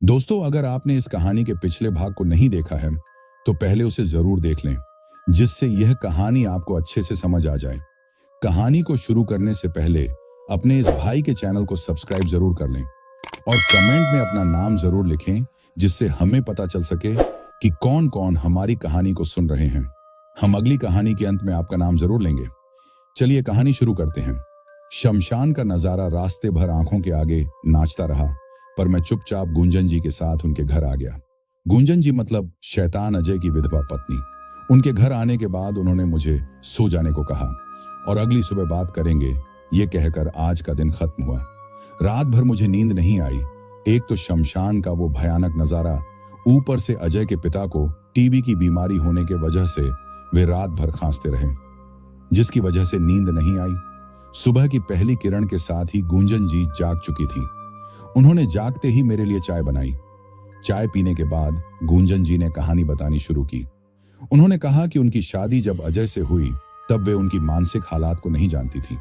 दोस्तों, अगर आपने इस कहानी के पिछले भाग को नहीं देखा है, तो पहले उसे जरूर देख लें, जिससे यह कहानी आपको अच्छे से समझ आ जाए। कहानी को शुरू करने से पहले अपने इस भाई के चैनल को सब्सक्राइब जरूर कर लें और कमेंट में अपना नाम जरूर लिखें, जिससे हमें पता चल सके कि कौन कौन हमारी कहानी को सुन रहे हैं। हम अगली कहानी के अंत में आपका नाम जरूर लेंगे। चलिए कहानी शुरू करते हैं। शमशान का नजारा रास्ते भर आंखों के आगे नाचता रहा, पर मैं चुपचाप गुंजन जी के साथ उनके घर आ गया। गुंजन जी मतलब शैतान अजय की विधवा पत्नी। उनके घर आने के बाद उन्होंने मुझे सो जाने को कहा और अगली सुबह बात करेंगे, ये कहकर आज का दिन खत्म हुआ। रात भर मुझे नींद नहीं आई। एक तो शमशान का वो भयानक नजारा, ऊपर से अजय के पिता को टीबी की बीमारी होने के वजह से वे रात भर खांसते रहे, जिसकी वजह से नींद नहीं आई। सुबह की पहली किरण के साथ ही गुंजन जी जाग चुकी थी। उन्होंने जागते ही मेरे लिए चाय बनाई। चाय पीने के बाद गुंजन जी ने कहानी बतानी शुरू की। उन्होंने कहा कि उनकी शादी जब अजय से हुई तब वे उनकी मानसिक हालात को नहीं जानती थी,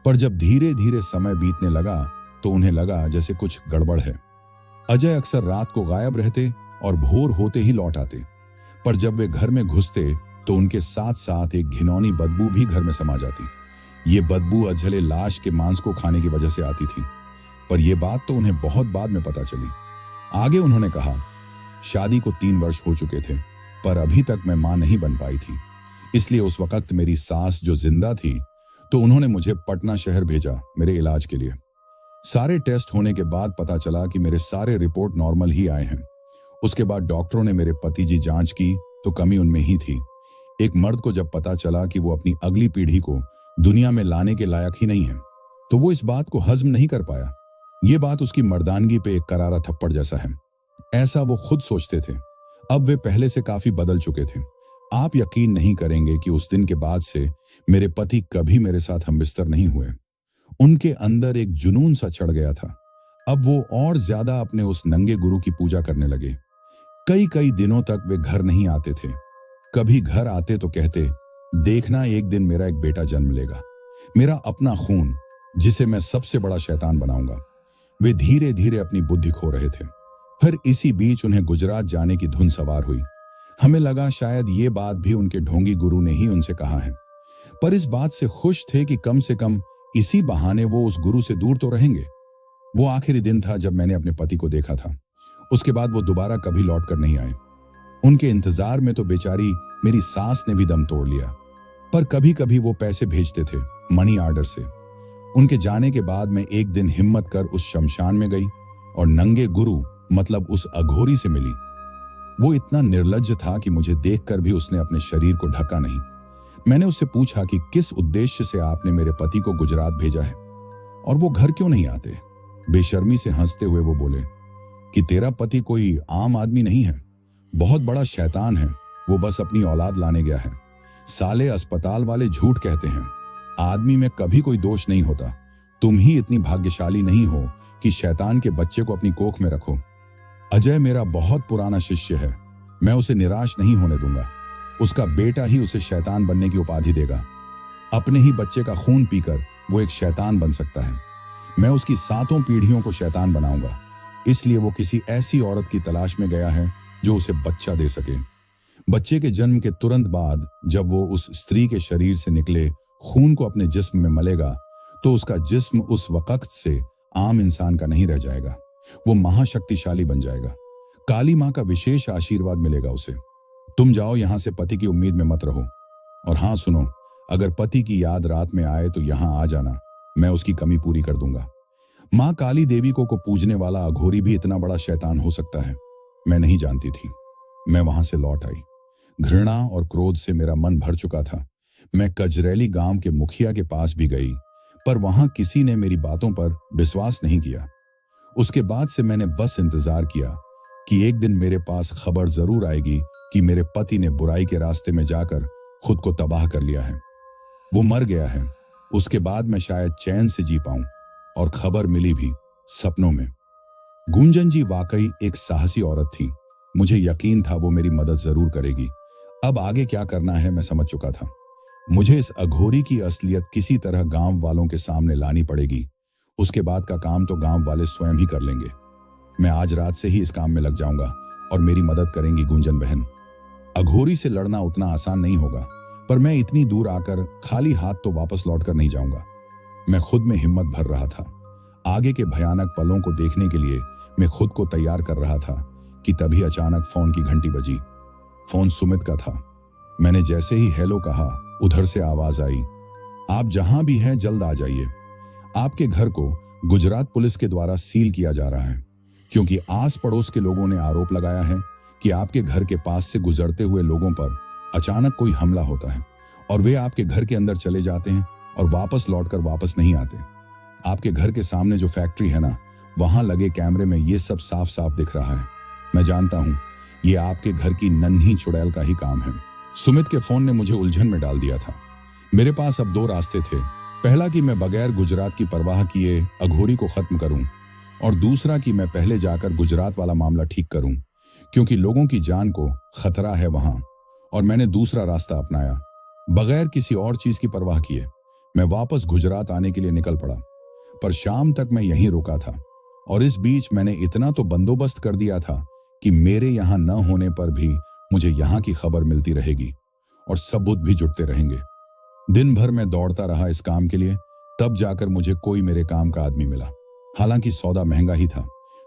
पर जब धीरे धीरे समय बीतने लगा तो उन्हें लगा जैसे कुछ गड़बड़ है। अजय अक्सर रात को गायब रहते और भोर होते ही लौट आते, पर जब वे घर में घुसते तो उनके साथ साथ एक घिनौनी बदबू भी घर में समा जाती। ये बदबू अजहले लाश के मांस को खाने की वजह से आती थी, पर यह बात तो उन्हें बहुत बाद में पता चली। आगे उन्होंने कहा, शादी को 3 वर्ष हो चुके थे, पर अभी तक मैं मां नहीं बन पाई थी। इसलिए उस वक्त मेरी सास जो जिंदा थी, तो उन्होंने मुझे पटना शहर भेजा मेरे इलाज के लिए। सारे टेस्ट होने के बाद पता चला कि मेरे सारे रिपोर्ट नॉर्मल ही आए हैं। उसके बाद डॉक्टरों ने मेरे पति जी जांच की तो कमी उनमें ही थी। एक मर्द को जब पता चला कि वो अपनी अगली पीढ़ी को दुनिया में लाने के लायक ही नहीं है, तो वो इस बात को हजम नहीं कर पाया। ये बात उसकी मर्दानगी पे एक करारा थप्पड़ जैसा है, ऐसा वो खुद सोचते थे। अब वे पहले से काफी बदल चुके थे। आप यकीन नहीं करेंगे कि उस दिन के बाद से मेरे पति कभी मेरे साथ हमबिस्तर नहीं हुए। उनके अंदर एक जुनून सा चढ़ गया था। अब वो और ज्यादा अपने उस नंगे गुरु की पूजा करने लगे। कई कई दिनों तक वे घर नहीं आते थे। कभी घर आते तो कहते, देखना एक दिन मेरा एक बेटा जन्म लेगा, मेरा अपना खून, जिसे मैं सबसे बड़ा शैतान बनाऊंगा। वे धीरे धीरे अपनी बुद्धि खो रहे थे। फिर इसी बीच उन्हें गुजरात जाने की धुन सवार हुई। हमें लगा शायद ये बात भी उनके ढोंगी गुरु ने ही उनसे कहा है, पर इस बात से खुश थे कि कम से कम इसी बहाने वो उस गुरु से दूर तो रहेंगे। वो आखिरी दिन था जब मैंने अपने पति को देखा था। उसके बाद वो दोबारा कभी लौट कर नहीं आए। उनके इंतजार में तो बेचारी मेरी सास ने भी दम तोड़ लिया, पर कभी कभी वो पैसे भेजते थे मनी ऑर्डर से। उनके जाने के बाद मैं एक दिन हिम्मत कर उस शमशान में गई और नंगे गुरु मतलब उस अघोरी से मिली। वो इतना निर्लज्ज था कि मुझे देखकर भी उसने अपने शरीर को ढका नहीं। मैंने उससे पूछा कि किस उद्देश्य से आपने मेरे पति को गुजरात भेजा है और वो घर क्यों नहीं आते। बेशर्मी से हंसते हुए वो बोले कि तेरा पति कोई आम आदमी नहीं है, बहुत बड़ा शैतान है। वो बस अपनी औलाद लाने गया है। साले अस्पताल वाले झूठ कहते हैं, आदमी में कभी कोई दोष नहीं होता। तुम ही इतनी भाग्यशाली नहीं हो कि शैतान के बच्चे को अपनी कोख में रखो। अजय मेरा बहुत पुराना शिष्य है, मैं उसे निराश नहीं होने दूंगा। उसका बेटा ही उसे शैतान बनने की उपाधि देगा। अपने ही बच्चे का खून पीकर वो एक शैतान बन सकता है। मैं उसकी 7 पीढ़ियों को शैतान बनाऊंगा। इसलिए वो किसी ऐसी औरत की तलाश में गया है जो उसे बच्चा दे सके। बच्चे के जन्म के तुरंत बाद जब वो उस स्त्री के शरीर से निकले खून को अपने जिस्म में मलेगा, तो उसका जिस्म उस वक्त से आम इंसान का नहीं रह जाएगा। वो महाशक्तिशाली बन जाएगा। काली माँ का विशेष आशीर्वाद मिलेगा उसे। तुम जाओ यहां से, पति की उम्मीद में मत रहो। और हाँ सुनो, अगर पति की याद रात में आए तो यहां आ जाना, मैं उसकी कमी पूरी कर दूंगा। माँ काली देवी को पूजने वाला अघोरी भी इतना बड़ा शैतान हो सकता है, मैं नहीं जानती थी। मैं वहां से लौट आई। घृणा और क्रोध से मेरा मन भर चुका था। मैं कजरैली गांव के मुखिया के पास भी गई, पर वहां किसी ने मेरी बातों पर विश्वास नहीं किया। उसके बाद से मैंने बस इंतजार किया कि एक दिन मेरे पास खबर जरूर आएगी कि मेरे पति ने बुराई के रास्ते में जाकर खुद को तबाह कर लिया है, वो मर गया है। उसके बाद मैं शायद चैन से जी पाऊं। और खबर मिली भी सपनों में। गुंजन जी वाकई एक साहसी औरत थी। मुझे यकीन था वो मेरी मदद जरूर करेगी। अब आगे क्या करना है मैं समझ चुका था। मुझे इस अघोरी की असलियत किसी तरह गांव वालों के सामने लानी पड़ेगी। उसके बाद का काम तो गांव वाले स्वयं ही कर लेंगे। मैं आज रात से ही इस काम में लग जाऊंगा और मेरी मदद करेंगी गुंजन बहन। अघोरी से लड़ना उतना आसान नहीं होगा, पर मैं इतनी दूर आकर खाली हाथ तो वापस लौटकर नहीं जाऊंगा। मैं खुद में हिम्मत भर रहा था। आगे के भयानक पलों को देखने के लिए मैं खुद को तैयार कर रहा था कि तभी अचानक फोन की घंटी बजी। फोन सुमित का था। मैंने जैसे ही हेलो कहा, उधर से आवाज आई, आप जहां भी हैं जल्द आ जाइए। आपके घर को गुजरात पुलिस के द्वारा सील किया जा रहा है, क्योंकि आस पड़ोस के लोगों ने आरोप लगाया है कि आपके घर के पास से गुजरते हुए लोगों पर अचानक कोई हमला होता है और वे आपके घर के अंदर चले जाते हैं और वापस लौटकर वापस नहीं आते। आपके घर के सामने जो फैक्ट्री है ना, वहां लगे कैमरे में ये सब साफ साफ दिख रहा है। मैं जानता हूं ये आपके घर की नन्ही चुड़ैल का ही काम है। सुमित के फोन ने मुझे उलझन में डाल दिया था। मेरे पास अब दो रास्ते थे। पहला कि मैं बगैर गुजरात की परवाह किए अघोरी को खत्म करूं, और दूसरा कि मैं पहले जाकर गुजरात वाला मामला ठीक करूं, क्योंकि लोगों की जान को खतरा है वहां। और मैंने दूसरा रास्ता अपनाया। बगैर किसी और चीज की परवाह किए मैं वापस गुजरात आने के लिए निकल पड़ा। पर शाम तक मैं यहीं रुका था, और इस बीच मैंने इतना तो बंदोबस्त कर दिया था कि मेरे यहां न होने पर भी मुझे यहां की खबर मिलती रहेगी और सबूत भी जुटते रहेंगे। दिन भर मैं दौड़ता रहा इस काम के लिए, तब जाकर मुझे कोई मेरे काम का आदमी मिला। हालांकि सौदा महंगा ही था।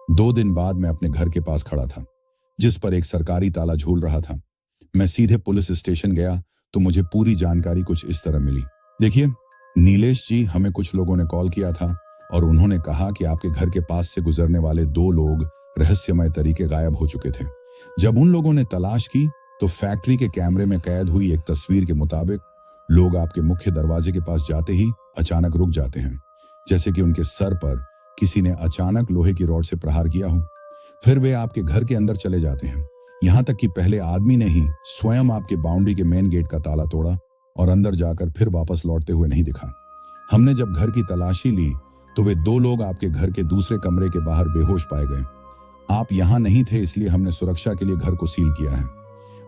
2 दिन बाद मैं अपने घर के पास खड़ा था, जिस पर एक सरकारी ताला झूल रहा था। मैं सीधे पुलिस स्टेशन गया तो मुझे पूरी जानकारी कुछ इस तरह मिली। देखिए नीलेश जी, हमें कुछ लोगों ने कॉल किया था और उन्होंने कहा कि आपके घर के पास से गुजरने वाले 2 लोग रहस्यमय तरीके गायब हो चुके थे। जब उन लोगों ने तलाश की तो फैक्ट्री के कैमरे में कैद हुई एक तस्वीर के मुताबिक लोग आपके मुख्य दरवाजे के पास जाते ही अचानक रुक जाते हैं, जैसे कि उनके सर पर किसी ने अचानक लोहे की रॉड से प्रहार किया हो। फिर वे आपके घर के अंदर चले जाते हैं, यहां तक कि पहले आदमी ने ही स्वयं आपके बाउंड्री के मेन गेट का ताला तोड़ा और अंदर जाकर फिर वापस लौटते हुए नहीं दिखा। हमने जब घर की तलाशी ली तो वे 2 लोग आपके घर के दूसरे कमरे के बाहर बेहोश पाए गए। आप यहां नहीं थे, इसलिए हमने सुरक्षा के लिए घर को सील किया है।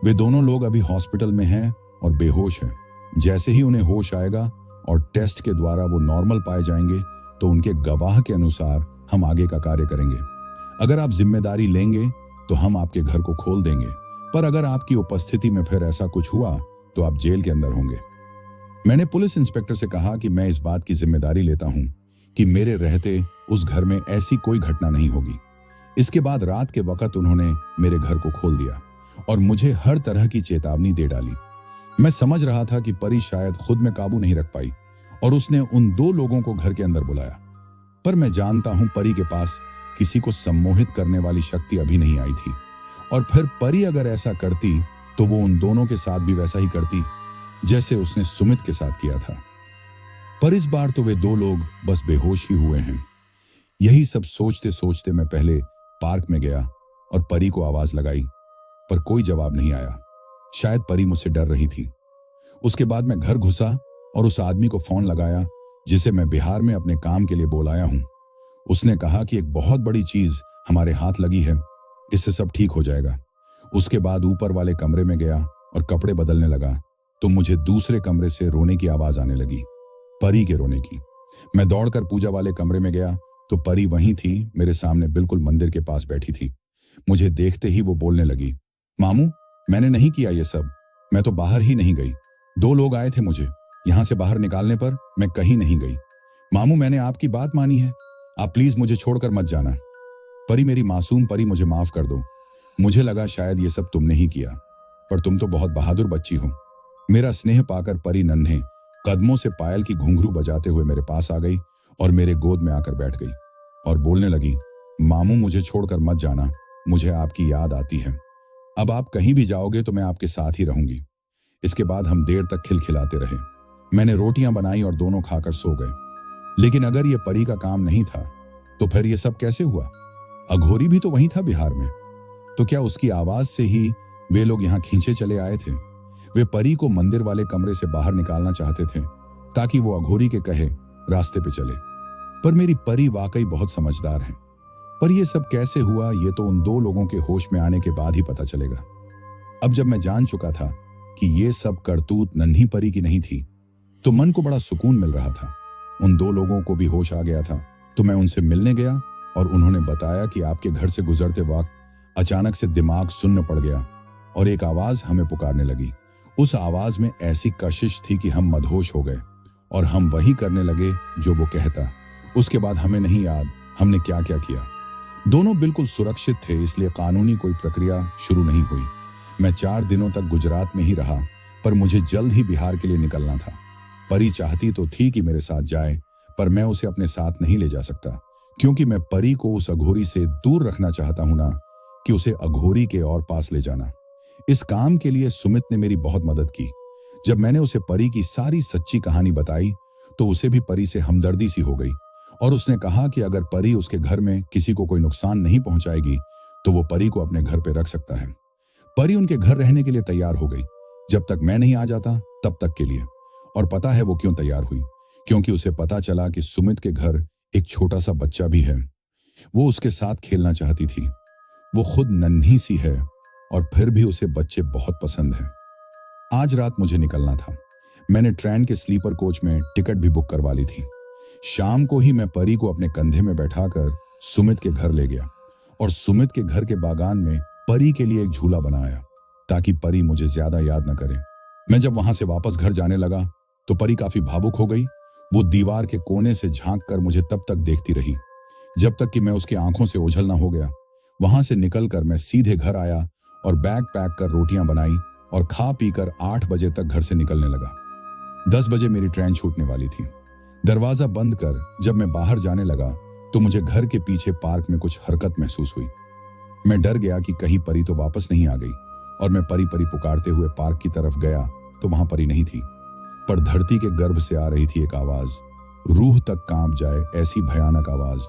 वे दोनों लोग अभी हॉस्पिटल में हैं और बेहोश हैं। जैसे ही उन्हें होश आएगा और टेस्ट के द्वारा वो नॉर्मल पाए जाएंगे तो उनके गवाह के अनुसार हम आगे का कार्य करेंगे। अगर आप जिम्मेदारी लेंगे तो हम आपके घर को खोल देंगे, पर अगर आपकी उपस्थिति में फिर ऐसा कुछ हुआ तो आप जेल के अंदर होंगे। मैंने पुलिस इंस्पेक्टर से कहा कि मैं इस बात की जिम्मेदारी लेता हूं कि मेरे रहते उस घर में ऐसी कोई घटना नहीं होगी। इसके बाद रात के वक्त उन्होंने मेरे घर को खोल दिया और मुझे हर तरह की चेतावनी दे डाली। मैं समझ रहा था कि परी शायद खुद में काबू नहीं रख पाई और उसने उन 2 लोगों को घर के अंदर बुलाया। पर मैं जानता हूं परी के पास किसी को सम्मोहित करने वाली शक्ति अभी नहीं आई थी, और फिर परी अगर ऐसा करती तो वो उन दोनों के साथ भी वैसा ही करती जैसे उसने सुमित के साथ किया था। पर इस बार तो वे 2 लोग बस बेहोश ही हुए हैं। यही सब सोचते सोचते मैं पहले पार्क में गया और परी को आवाज लगाई, पर कोई जवाब नहीं आया। शायद परी मुझसे डर रही थी। उसके बाद मैं घर घुसा और उस आदमी को फोन लगाया जिसे मैं बिहार में अपने काम के लिए बुलाया हूं। उसने कहा कि एक बहुत बड़ी चीज हमारे हाथ लगी है, इससे सब ठीक हो जाएगा। उसके बाद ऊपर वाले कमरे में गया और कपड़े बदलने लगा तो मुझे दूसरे कमरे से रोने की आवाज आने लगी, परी के रोने की। मैं दौड़कर पूजा वाले कमरे में गया तो परी वहीं थी, मेरे सामने बिल्कुल मंदिर के पास बैठी थी। मुझे देखते ही वो बोलने लगी, मामू मैंने नहीं किया ये सब, मैं तो बाहर ही नहीं गई। 2 लोग आए थे मुझे यहां से बाहर निकालने पर मैं कहीं नहीं गई। मामू मैंने आपकी बात मानी है, आप प्लीज मुझे छोड़कर मत जाना। परी मेरी मासूम परी, मुझे माफ कर दो। मुझे लगा शायद ये सब तुमने ही किया, पर तुम तो बहुत बहादुर बच्ची हो। मेरा स्नेह पाकर परी नन्हे कदमों से पायल की घुंघरू बजाते हुए मेरे पास आ गई और मेरे गोद में आकर बैठ गई और बोलने लगी, मामू मुझे छोड़कर मत जाना, मुझे आपकी याद आती है। अब आप कहीं भी जाओगे तो मैं आपके साथ ही रहूंगी। इसके बाद हम देर तक खिलखिलाते रहे। मैंने रोटियां बनाई और दोनों खाकर सो गए। लेकिन अगर ये परी का काम नहीं था तो फिर ये सब कैसे हुआ? अघोरी भी तो वहीं था बिहार में, तो क्या उसकी आवाज से ही वे लोग यहां खींचे चले आए थे? वे परी को मंदिर वाले कमरे से बाहर निकालना चाहते थे ताकि वो अघोरी के कहे रास्ते पे चले। पर मेरी परी वाकई बहुत समझदार है। पर यह सब कैसे हुआ ये तो उन 2 लोगों के होश में आने के बाद ही पता चलेगा। अब जब मैं जान चुका था कि ये सब करतूत नन्ही परी की नहीं थी तो मन को बड़ा सुकून मिल रहा था। उन 2 लोगों को भी होश आ गया था तो मैं उनसे मिलने गया और उन्होंने बताया कि आपके घर से गुजरते वक्त अचानक से दिमाग सुन्न पड़ गया और एक आवाज हमें पुकारने लगी। उस आवाज में ऐसी कशिश थी कि हम मदहोश हो गए और हम वही करने लगे जो वो कहता। उसके बाद हमें नहीं याद हमने क्या क्या किया। दोनों बिल्कुल सुरक्षित थे, इसलिए कानूनी कोई प्रक्रिया शुरू नहीं हुई। मैं 4 दिनों तक गुजरात में ही रहा, पर मुझे जल्द ही बिहार के लिए निकलना था। परी चाहती तो थी कि मेरे साथ जाए, पर मैं उसे अपने साथ नहीं ले जा सकता, क्योंकि मैं परी को उस अघोरी से दूर रखना चाहता हूं ना कि उसे अघोरी के और पास ले जाना। इस काम के लिए सुमित ने मेरी बहुत मदद की। जब मैंने उसे परी की सारी सच्ची कहानी बताई तो उसे भी परी से हमदर्दी सी हो गई और उसने कहा कि अगर परी उसके घर में किसी को कोई नुकसान नहीं पहुंचाएगी तो वो परी को अपने घर पे रख सकता है। परी उनके घर रहने के लिए तैयार हो गई, जब तक मैं नहीं आ जाता तब तक के लिए। और पता है वो क्यों तैयार हुई? क्योंकि उसे पता चला कि सुमित के घर एक छोटा सा बच्चा भी है। वो उसके साथ खेलना चाहती थी। वो खुद नन्ही सी है और फिर भी उसे बच्चे बहुत पसंद हैं। आज रात मुझे निकलना था। मैंने ट्रेन के स्लीपर कोच में टिकट भी बुक करवा ली थी। शाम को ही मैं परी को अपने कंधे में बैठाकर सुमित के घर ले गया और सुमित के घर के बागान में परी के लिए एक झूला बनाया ताकि परी मुझे ज्यादा याद न करे। मैं जब वहां से वापस घर जाने लगा तो परी काफी भावुक हो गई। वो दीवार के कोने से झांक कर मुझे तब तक देखती रही जब तक कि मैं उसकी आंखों से ओझल ना हो गया। वहां से निकलकर मैं सीधे घर आया और बैग पैक कर रोटियां बनाई और खा पीकर 8 बजे तक घर से निकलने लगा। 10 बजे मेरी ट्रेन छूटने वाली थी। दरवाजा बंद कर जब मैं बाहर जाने लगा तो मुझे घर के पीछे पार्क में कुछ हरकत महसूस हुई। मैं डर गया कि कहीं परी तो वापस नहीं आ गई और मैं परी परी पुकारते हुए पार्क की तरफ गया तो वहां परी नहीं थी, पर धरती के गर्भ से आ रही थी एक आवाज, रूह तक कांप जाए ऐसी भयानक आवाज,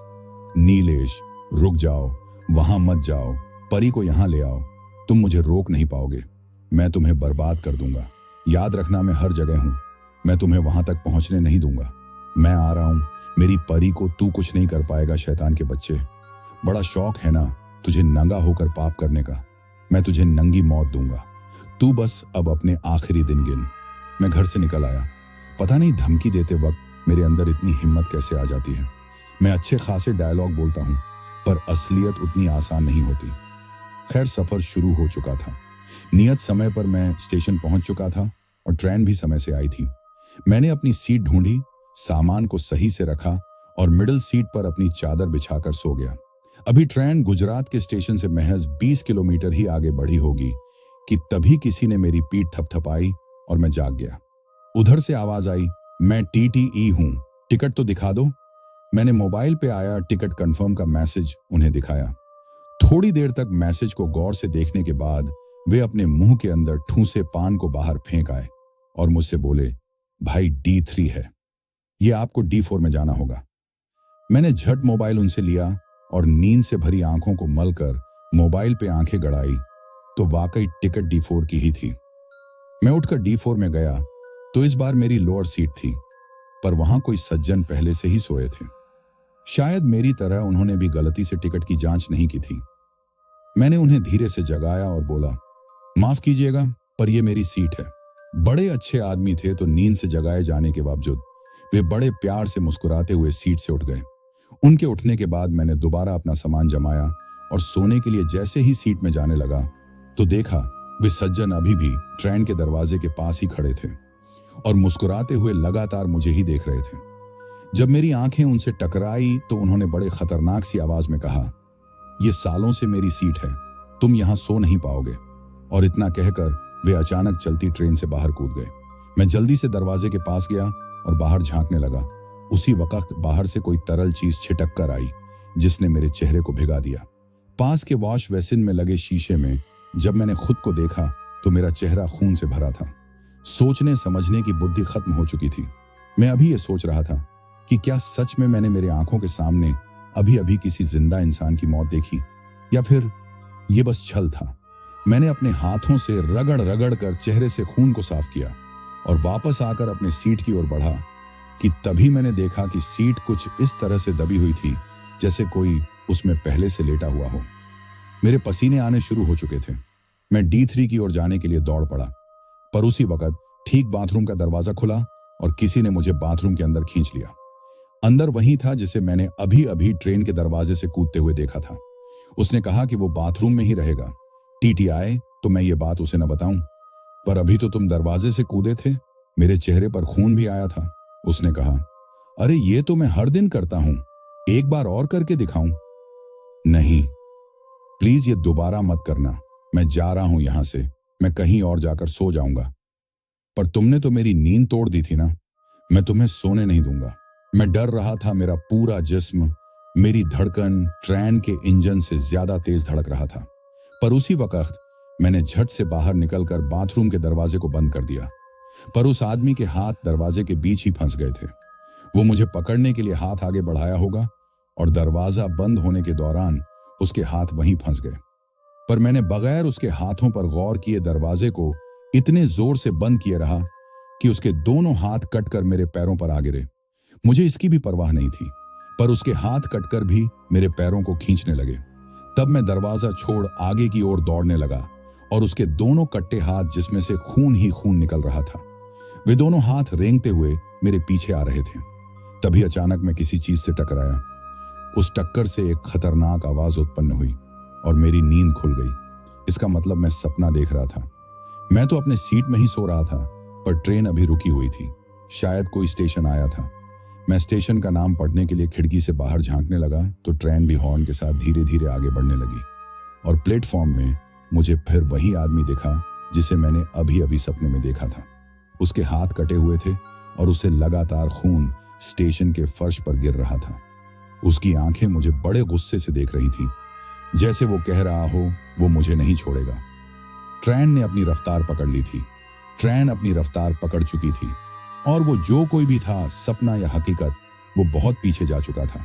नीलेश रुक जाओ, वहां मत जाओ, परी को यहां ले आओ, तुम मुझे रोक नहीं पाओगे, मैं तुम्हें बर्बाद कर दूंगा। याद रखना मैं हर जगह हूं, मैं तुम्हें वहां तक पहुंचने नहीं दूंगा। मैं आ रहा हूं, मेरी परी को तू कुछ नहीं कर पाएगा शैतान के बच्चे। बड़ा शौक है ना तुझे नंगा होकर पाप करने का, मैं तुझे नंगी मौत दूंगा। तू बस अब अपने आखिरी दिन गिन। मैं घर से निकल आया। पता नहीं धमकी देते वक्त मेरे अंदर इतनी हिम्मत कैसे आ जाती है। मैं अच्छे खासे डायलॉग बोलता हूं, पर असलियत उतनी आसान नहीं होती। खैर सफर शुरू हो चुका था। नियत समय पर मैं स्टेशन पहुंच चुका था और ट्रेन भी समय से आई थी। मैंने अपनी सीट ढूंढी, सामान को सही से रखा और मिडिल सीट पर अपनी चादर बिछाकर सो गया। अभी ट्रेन गुजरात के स्टेशन से महज 20 किलोमीटर ही आगे बढ़ी होगी कि तभी किसी ने मेरी पीठ थपथपाई और मैं जाग गया। उधर से आवाज आई, मैं TTE हूं, टिकट तो दिखा दो। मैंने मोबाइल पे आया टिकट कंफर्म का मैसेज उन्हें दिखाया। थोड़ी देर तक मैसेज को गौर से देखने के बाद वे अपने मुंह के अंदर ठूसे पान को बाहर फेंक आए और मुझसे बोले, भाई D3 है, ये आपको D4 में जाना होगा। मैंने झट मोबाइल उनसे लिया और नींद से भरी आंखों को मलकर मोबाइल पे आंखें गड़ाई तो वाकई टिकट D4 की ही थी। मैं उठकर D4 में गया तो इस बार मेरी लोअर सीट थी, पर वहां कोई सज्जन पहले से ही सोए थे। शायद मेरी तरह उन्होंने भी गलती से टिकट की जांच नहीं की थी। मैंने उन्हें धीरे से जगाया और बोला, माफ कीजिएगा पर यह मेरी सीट है। बड़े अच्छे आदमी थे तो नींद से जगाए जाने के बावजूद वे बड़े प्यार से मुस्कुराते हुए सीट से उठ गए। उनके उठने के बाद मैंने दोबारा अपना सामान जमाया और सोने के लिए जैसे ही सीट में जाने लगा तो देखा वे सज्जन अभी भी ट्रेन के दरवाजे के पास ही खड़े थे और मुस्कुराते हुए लगातार मुझे ही देख रहे थे। जब मेरी आंखें उनसे टकराई तो उन्होंने बड़े खतरनाक सी आवाज में कहा, यह सालों से मेरी सीट है, तुम यहां सो नहीं पाओगे। और इतना कहकर वे अचानक चलती ट्रेन से बाहर कूद गए। मैं जल्दी से दरवाजे के पास गया और बाहर झांकने लगा। उसी वक्त बाहर से कोई तरल चीज छिटक कर आई जिसने मेरे चेहरे को भिगा दिया। पास के वॉश बेसिन में लगे शीशे में जब मैंने खुद को देखा तो मेरा चेहरा खून से भरा था। सोचने समझने की बुद्धि खत्म हो चुकी थी। मैं अभी ये सोच रहा था कि क्या सच में मैंने मेरे आंखों के सामने अभी अभी किसी जिंदा इंसान की मौत देखी या फिर ये बस छल था। मैंने अपने हाथों से रगड़ रगड़ कर चेहरे से खून को साफ किया और वापस आकर अपने सीट की ओर बढ़ा कि तभी मैंने देखा कि सीट कुछ इस तरह से दबी हुई थी जैसे कोई उसमें पहले से लेटा हुआ हो। मेरे पसीने आने शुरू हो चुके थे। मैं D3 की ओर जाने के लिए दौड़ पड़ा, पर उसी वक्त ठीक बाथरूम का दरवाजा खुला और किसी ने मुझे बाथरूम के अंदर खींच लिया। अंदर वही था जिसे मैंने अभी अभी ट्रेन के दरवाजे से कूदते हुए देखा था। उसने कहा कि वो बाथरूम में ही रहेगा। टीटी आए तो मैं ये बात उसे न बताऊं। पर अभी तो तुम दरवाजे से कूदे थे, मेरे चेहरे पर खून भी आया था। उसने कहा, अरे ये तो मैं हर दिन करता हूं, एक बार और करके दिखाऊं? नहीं, प्लीज ये दोबारा मत करना। मैं जा रहा हूं यहां से, मैं कहीं और जाकर सो जाऊंगा। पर तुमने तो मेरी नींद तोड़ दी थी ना, मैं तुम्हें सोने नहीं दूंगा। मैं डर रहा था, मेरा पूरा जिस्म, मेरी धड़कन ट्रेन के इंजन से ज्यादा तेज धड़क रहा था। पर उसी वक्त मैंने झट से बाहर निकलकर बाथरूम के दरवाजे को बंद कर दिया। पर उस आदमी के हाथ दरवाजे के बीच ही फंस गए थे। वो मुझे पकड़ने के लिए हाथ आगे बढ़ाया होगा और दरवाजा बंद होने के दौरान उसके हाथ वहीं फंस गए। पर मैंने बगैर उसके हाथों पर गौर किए दरवाजे को इतने जोर से बंद किए रहा कि उसके दोनों हाथ कटकर मेरे पैरों पर आ गिरे। मुझे इसकी भी परवाह नहीं थी, पर उसके हाथ कटकर भी मेरे पैरों को खींचने लगे। तब मैं दरवाजा छोड़ आगे की ओर दौड़ने लगा और उसके दोनों कट्टे हाथ, जिसमें से खून ही खून निकल रहा था, वे दोनों हाथ रेंगते हुए मेरे पीछे आ रहे थे। तभी अचानक मैं किसी चीज से टकराया। उस टक्कर से एक खतरनाक आवाज उत्पन्न हुई और मेरी नींद खुल गई। इसका मतलब मैं सपना देख रहा था। मैं तो अपने सीट में ही सो रहा था, पर ट्रेन अभी रुकी हुई थी। शायद कोई स्टेशन आया था। मैं स्टेशन का नाम पढ़ने के लिए खिड़की से बाहर झांकने लगा तो ट्रेन भी हॉर्न के साथ धीरे धीरे आगे बढ़ने लगी और प्लेटफॉर्म में मुझे फिर वही आदमी दिखा जिसे मैंने अभी अभी सपने में देखा था। उसके हाथ कटे हुए थे और उसे लगातार खून स्टेशन के फर्श पर गिर रहा था। उसकी आंखें मुझे बड़े गुस्से से देख रही थीं, जैसे वो कह रहा हो वो मुझे नहीं छोड़ेगा। ट्रेन ने अपनी रफ्तार पकड़ ली थी। ट्रेन अपनी रफ्तार पकड़ चुकी थी और वो जो कोई भी था, सपना या हकीकत, वो बहुत पीछे जा चुका था।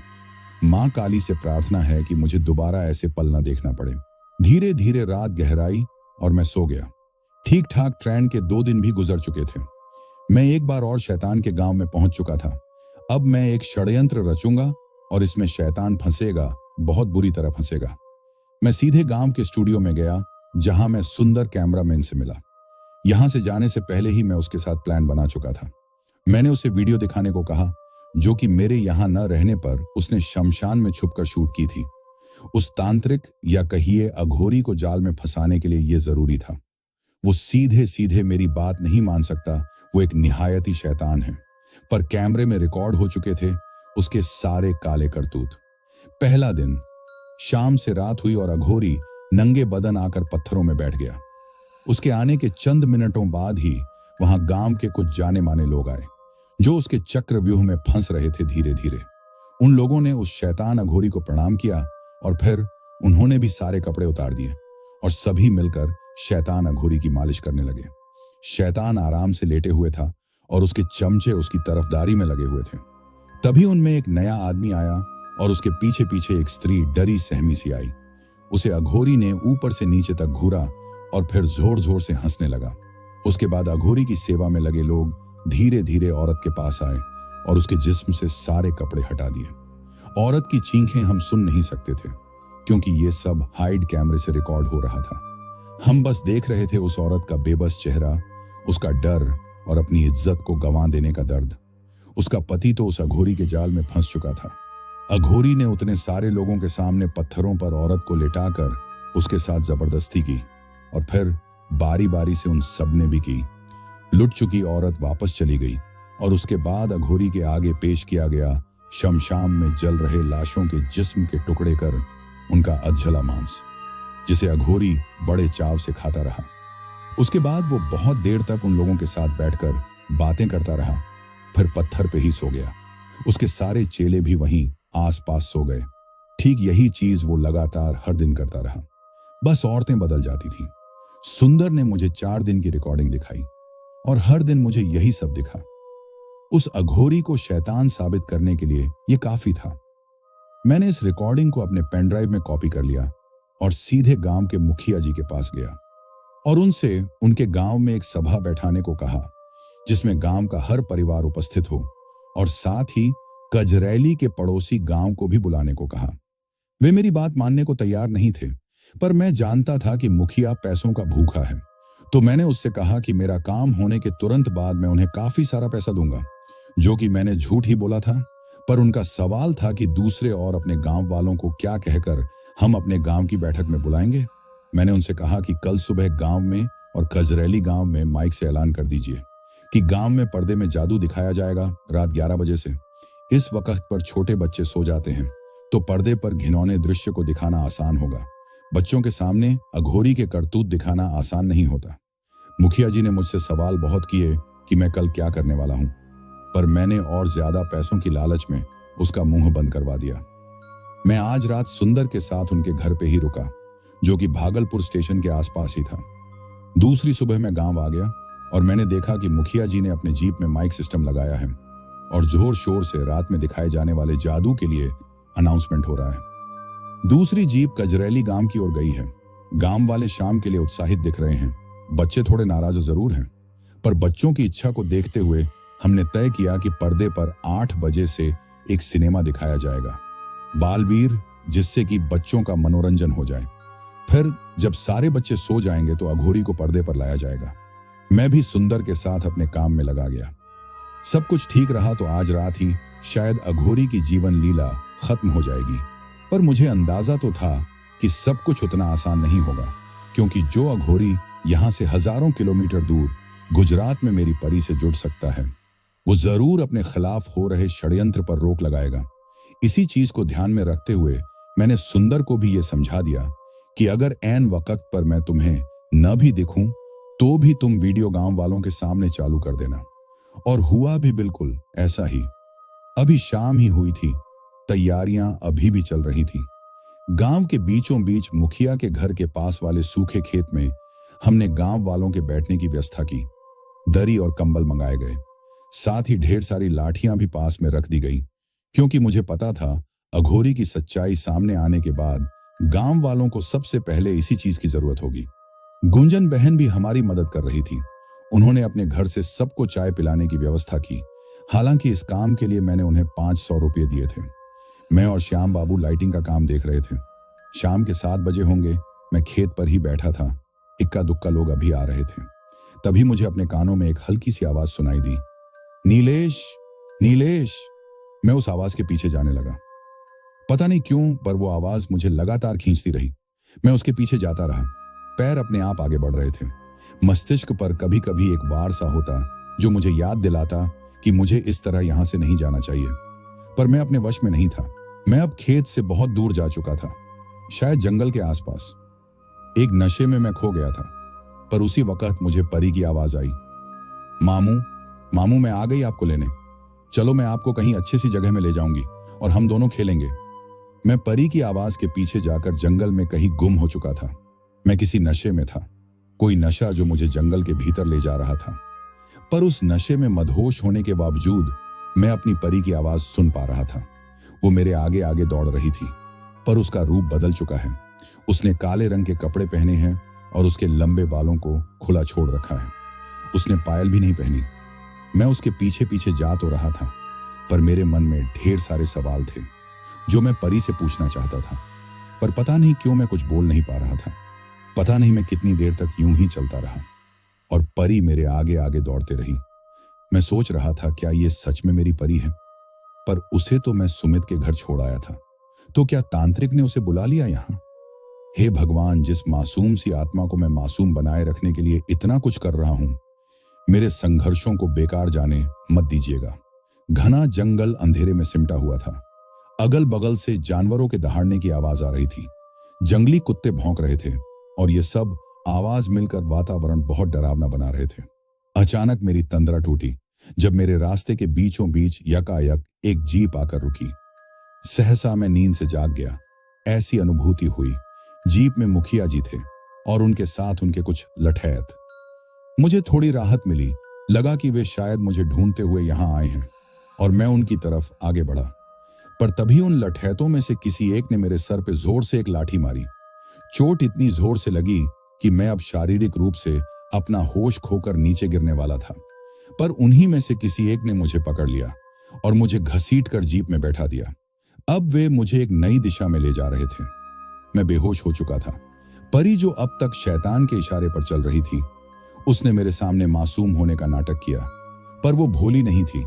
मां काली से प्रार्थना है कि मुझे दोबारा ऐसे पल न देखना पड़े। धीरे धीरे रात गहराई और मैं सो गया। ठीक ठाक ट्रेन के 2 दिन भी गुजर चुके थे। मैं एक बार और शैतान के गांव में पहुंच चुका था। अब मैं एक षड्यंत्र रचूंगा और इसमें शैतान फंसेगा, बहुत बुरी तरह फंसेगा। मैं सीधे गांव के स्टूडियो में गया, जहां मैं सुंदर कैमरामैन से मिला। यहां से जाने से पहले ही मैं उसके साथ प्लान बना चुका था। मैंने उसे वीडियो दिखाने को कहा, जो कि मेरे यहां न रहने पर उसने शमशान में छुपकर शूट की थी। उस तांत्रिक या कहिए अघोरी को जाल में फंसाने के लिए यह जरूरी था। वो सीधे सीधे मेरी बात नहीं मान सकता, वो एक निहायती शैतान है। पर कैमरे में रिकॉर्ड हो चुके थे उसके सारे काले करतूत। पहला दिन, शाम से रात हुई और अघोरी नंगे बदन आकर पत्थरों में बैठ गया। उसके आने के चंद मिनटों बाद ही वहां गांव के कुछ जाने माने लोग आए, जो उसके चक्रव्यूह में फंस रहे थे। धीरे धीरे उन लोगों ने उस शैतान अघोरी को प्रणाम किया और फिर उन्होंने भी सारे कपड़े उतार दिए और सभी मिलकर शैतान अघोरी की मालिश करने लगे। शैतान आराम से लेटे हुए था और उसके चमचे उसकी तरफदारी में लगे हुए थे। तभी उनमें एक नया आदमी आया और उसके पीछे पीछे एक स्त्री डरी सहमी सी आई। उसे अघोरी ने ऊपर से नीचे तक घूरा और फिर जोर जोर से हंसने लगा। उसके बाद अघोरी की सेवा में लगे लोग धीरे धीरे औरत के पास आए और उसके जिस्म से सारे कपड़े हटा दिए। औरत की चीखें हम सुन नहीं सकते थे, क्योंकि ये सब हाइड कैमरे से रिकॉर्ड हो रहा था। हम बस देख रहे थे उस औरत का बेबस चेहरा, उसका डर और अपनी इज्जत को गंवा देने का दर्द। उसका पति तो उस अघोरी के जाल में फंस चुका था। अघोरी ने उतने सारे लोगों के सामने पत्थरों पर औरत को लेटाकर उसके साथ जबरदस्ती की और फिर बारी बारी से उन सब ने भी की। लुट चुकी औरत वापस चली गई और उसके बाद अघोरी के आगे पेश किया गया शमशान में जल रहे लाशों के जिस्म के टुकड़े कर उनका अधजला मांस, जिसे अघोरी बड़े चाव से खाता रहा। उसके बाद वो बहुत देर तक उन लोगों के साथ बैठकर बातें करता रहा, फिर पत्थर पे ही सो गया। उसके सारे चेले भी वहीं आसपास सो गए। ठीक यही चीज वो लगातार हर दिन करता रहा, बस औरतें बदल जाती थीं। सुंदर ने मुझे 4 दिन की रिकॉर्डिंग दिखाई और हर दिन मुझे यही सब दिखा। उस अघोरी को शैतान साबित करने के लिए यह काफी था। मैंने इस रिकॉर्डिंग को अपने पेन ड्राइव में कॉपी कर लिया और सीधे गांव के मुखिया जी के पास गया और उनसे उनके गांव में एक सभा बैठाने को कहा, जिसमें गांव का हर परिवार उपस्थित हो और साथ ही कजरैली के पड़ोसी गांव को भी बुलाने को कहा। वे मेरी बात मानने को तैयार नहीं थे, पर मैं जानता था कि मुखिया पैसों का भूखा है, तो मैंने उससे कहा कि मेरा काम होने के तुरंत बाद मैं उन्हें काफी सारा पैसा दूंगा, जो कि मैंने झूठ ही बोला था। पर उनका सवाल था कि दूसरे और अपने गांव वालों को क्या कहकर हम अपने गांव की बैठक में बुलाएंगे। मैंने उनसे कहा कि कल सुबह गांव में और कजरैली गांव में माइक से ऐलान कर दीजिए कि गांव में पर्दे में जादू दिखाया जाएगा रात 11 बजे से। इस वक्त पर छोटे बच्चे सो जाते हैं, तो पर्दे पर घिनौने दृश्य को दिखाना आसान होगा। बच्चों के सामने अघोरी के करतूत दिखाना आसान नहीं होता। मुखिया जी ने मुझसे सवाल बहुत किए कि मैं कल क्या करने वाला हूं, पर मैंने और ज्यादा पैसों की लालच में उसका मुंह बंद करवा दिया। मैं आज रात सुंदर के साथ उनके घर पे ही रुका, जो कि भागलपुर स्टेशन के आसपास ही था। दूसरी सुबह मैं गांव आ गया और मैंने देखा कि मुखिया जी ने अपने जीप में माइक सिस्टम लगाया है और जोर शोर से रात में दिखाए जाने वाले जादू के लिए अनाउंसमेंट हो रहा है। दूसरी जीप कजरैली गांव की ओर गई है। गांव वाले शाम के लिए उत्साहित दिख रहे हैं। बच्चे थोड़े नाराज जरूर हैं, पर बच्चों की इच्छा को देखते हुए हमने तय किया कि पर्दे पर 8 बजे से एक सिनेमा दिखाया जाएगा, बालवीर, जिससे कि बच्चों का मनोरंजन हो जाए। फिर जब सारे बच्चे सो जाएंगे तो अघोरी को पर्दे पर लाया जाएगा। मैं भी सुंदर के साथ अपने काम में लगा गया। सब कुछ ठीक रहा तो आज रात ही शायद अघोरी की जीवन लीला खत्म हो जाएगी, पर मुझे अंदाजा तो था कि सब कुछ उतना आसान नहीं होगा, क्योंकि जो अघोरी यहां से हजारों किलोमीटर दूर गुजरात में मेरी परी से जुड़ सकता है, वो जरूर अपने खिलाफ हो रहे षड्यंत्र पर रोक लगाएगा। इसी चीज को ध्यान में रखते हुए मैंने सुंदर को भी ये समझा दिया कि अगर ऐन वक्त पर मैं तुम्हें न भी दिखूं तो भी तुम वीडियो गांव वालों के सामने चालू कर देना। और हुआ भी बिल्कुल ऐसा ही। अभी शाम ही हुई थी, तैयारियां अभी भी चल रही थी। गांव के बीचों बीच मुखिया के घर के पास वाले सूखे खेत में हमने गांव वालों के बैठने की व्यवस्था की। दरी और कंबल मंगाए गए, साथ ही ढेर सारी लाठियां भी पास में रख दी गई, क्योंकि मुझे पता था अघोरी की सच्चाई सामने आने के बाद गांव वालों को सबसे पहले इसी चीज की जरूरत होगी। गुंजन बहन भी हमारी मदद कर रही थी। उन्होंने अपने घर से सबको चाय पिलाने की व्यवस्था की। हालांकि इस काम के लिए मैंने उन्हें 500 रुपये दिए थे। मैं और श्याम बाबू लाइटिंग का काम देख रहे थे। शाम के 7 बजे होंगे, मैं खेत पर ही बैठा था। इक्का दुक्का लोग अभी आ रहे थे। तभी मुझे अपने कानों में एक हल्की सी आवाज सुनाई दी, नीलेश, नीलेश। मैं उस आवाज के पीछे जाने लगा। पता नहीं क्यों, पर वो आवाज मुझे लगातार खींचती रही। मैं उसके पीछे जाता रहा। पैर अपने आप आगे बढ़ रहे थे। मस्तिष्क पर कभी कभी एक वार सा होता जो मुझे याद दिलाता कि मुझे इस तरह यहां से नहीं जाना चाहिए, पर मैं अपने वश में नहीं था। मैं अब खेत से बहुत दूर जा चुका था, शायद जंगल के आसपास। एक नशे में मैं खो गया था, पर उसी वक्त मुझे परी की आवाज आई, मामू, मामू मैं आ गई आपको लेने। चलो मैं आपको कहीं अच्छी सी जगह में ले जाऊंगी और हम दोनों खेलेंगे। मैं परी की आवाज के पीछे जाकर जंगल में कहीं गुम हो चुका था। मैं किसी नशे में था, कोई नशा जो मुझे जंगल के भीतर ले जा रहा था। पर उस नशे में मदहोश होने के बावजूद मैं अपनी परी की आवाज सुन पा रहा था। वो मेरे आगे आगे दौड़ रही थी, पर उसका रूप बदल चुका है। उसने काले रंग के कपड़े पहने हैं और उसके लंबे बालों को खुला छोड़ रखा है। उसने पायल भी नहीं पहनी। मैं उसके पीछे पीछे जा तो रहा था, पर मेरे मन में ढेर सारे सवाल थे जो मैं परी से पूछना चाहता था, पर पता नहीं क्यों मैं कुछ बोल नहीं पा रहा था। पता नहीं मैं कितनी देर तक यूं ही चलता रहा और परी मेरे आगे आगे दौड़ते रही। मैं सोच रहा था, क्या ये सच में मेरी परी है? पर उसे तो मैं सुमित के घर छोड़ आया था, तो क्या तांत्रिक ने उसे बुला लिया यहां? हे भगवान, जिस मासूम सी आत्मा को मैं मासूम बनाए रखने के लिए इतना कुछ कर रहा हूं, मेरे संघर्षों को बेकार जाने मत दीजिएगा। घना जंगल अंधेरे में सिमटा हुआ था। अगल बगल से जानवरों के दहाड़ने की आवाज आ रही थी। जंगली कुत्ते भौंक रहे थे और ये सब आवाज मिलकर वातावरण बहुत डरावना बना रहे थे। अचानक मेरी तंद्रा टूटी जब मेरे रास्ते के बीचों बीच यकायक एक जीप आकर रुकी। सहसा मैं नींद से जाग गया। ऐसी अनुभूति हुई, जीप में मुखिया जी थे और उनके साथ उनके कुछ लठैत। मुझे थोड़ी राहत मिली। लगा कि वे शायद मुझे ढूंढते हुए यहां आए हैं और मैं उनकी तरफ आगे बढ़ा। पर तभी उन लठैतों में से किसी एक ने मेरे सर पे जोर से एक लाठी मारी। चोट इतनी जोर से लगी कि मैं अब शारीरिक रूप से अपना होश खोकर नीचे गिरने वाला था। पर उन्हीं में से किसी एक ने मुझे पकड़ लिया और मुझे घसीटकर जीप में बैठा दिया। अब वे मुझे एक नई दिशा में ले जा रहे थे। मैं बेहोश हो चुका था। परी, जो अब तक शैतान के इशारे पर चल रही थी, उसने मेरे सामने मासूम होने का नाटक किया, पर वो भोली नहीं थी।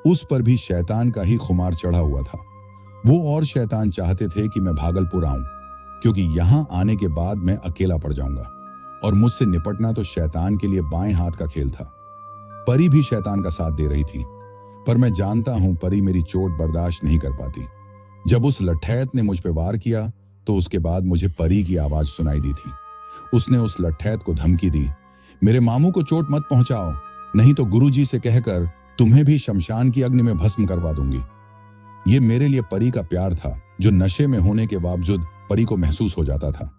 उस पर भी शैतान का ही खुमार चढ़ा हुआ था। वो और शैतान चाहते थे कि मैं भागलपुर आऊं, क्योंकि यहां आने के बाद मैं अकेला पड़ जाऊंगा और मुझसे निपटना तो शैतान के लिए बाएं हाथ का खेल था। परी भी शैतान का साथ दे रही थी, पर मैं जानता हूं परी मेरी चोट बर्दाश्त नहीं कर पाती। जब उस लठैत ने मुझ पे वार किया तो उसके बाद मुझे परी की आवाज सुनाई दी थी। उसने उस लठैत को धमकी दी, मेरे मामू को चोट मत पहुंचाओ, नहीं तो गुरुजी से कहकर तुम्हें भी शमशान की अग्नि में भस्म करवा दूंगी। ये मेरे लिए परी का प्यार था, जो नशे में होने के बावजूद परी को महसूस हो जाता था।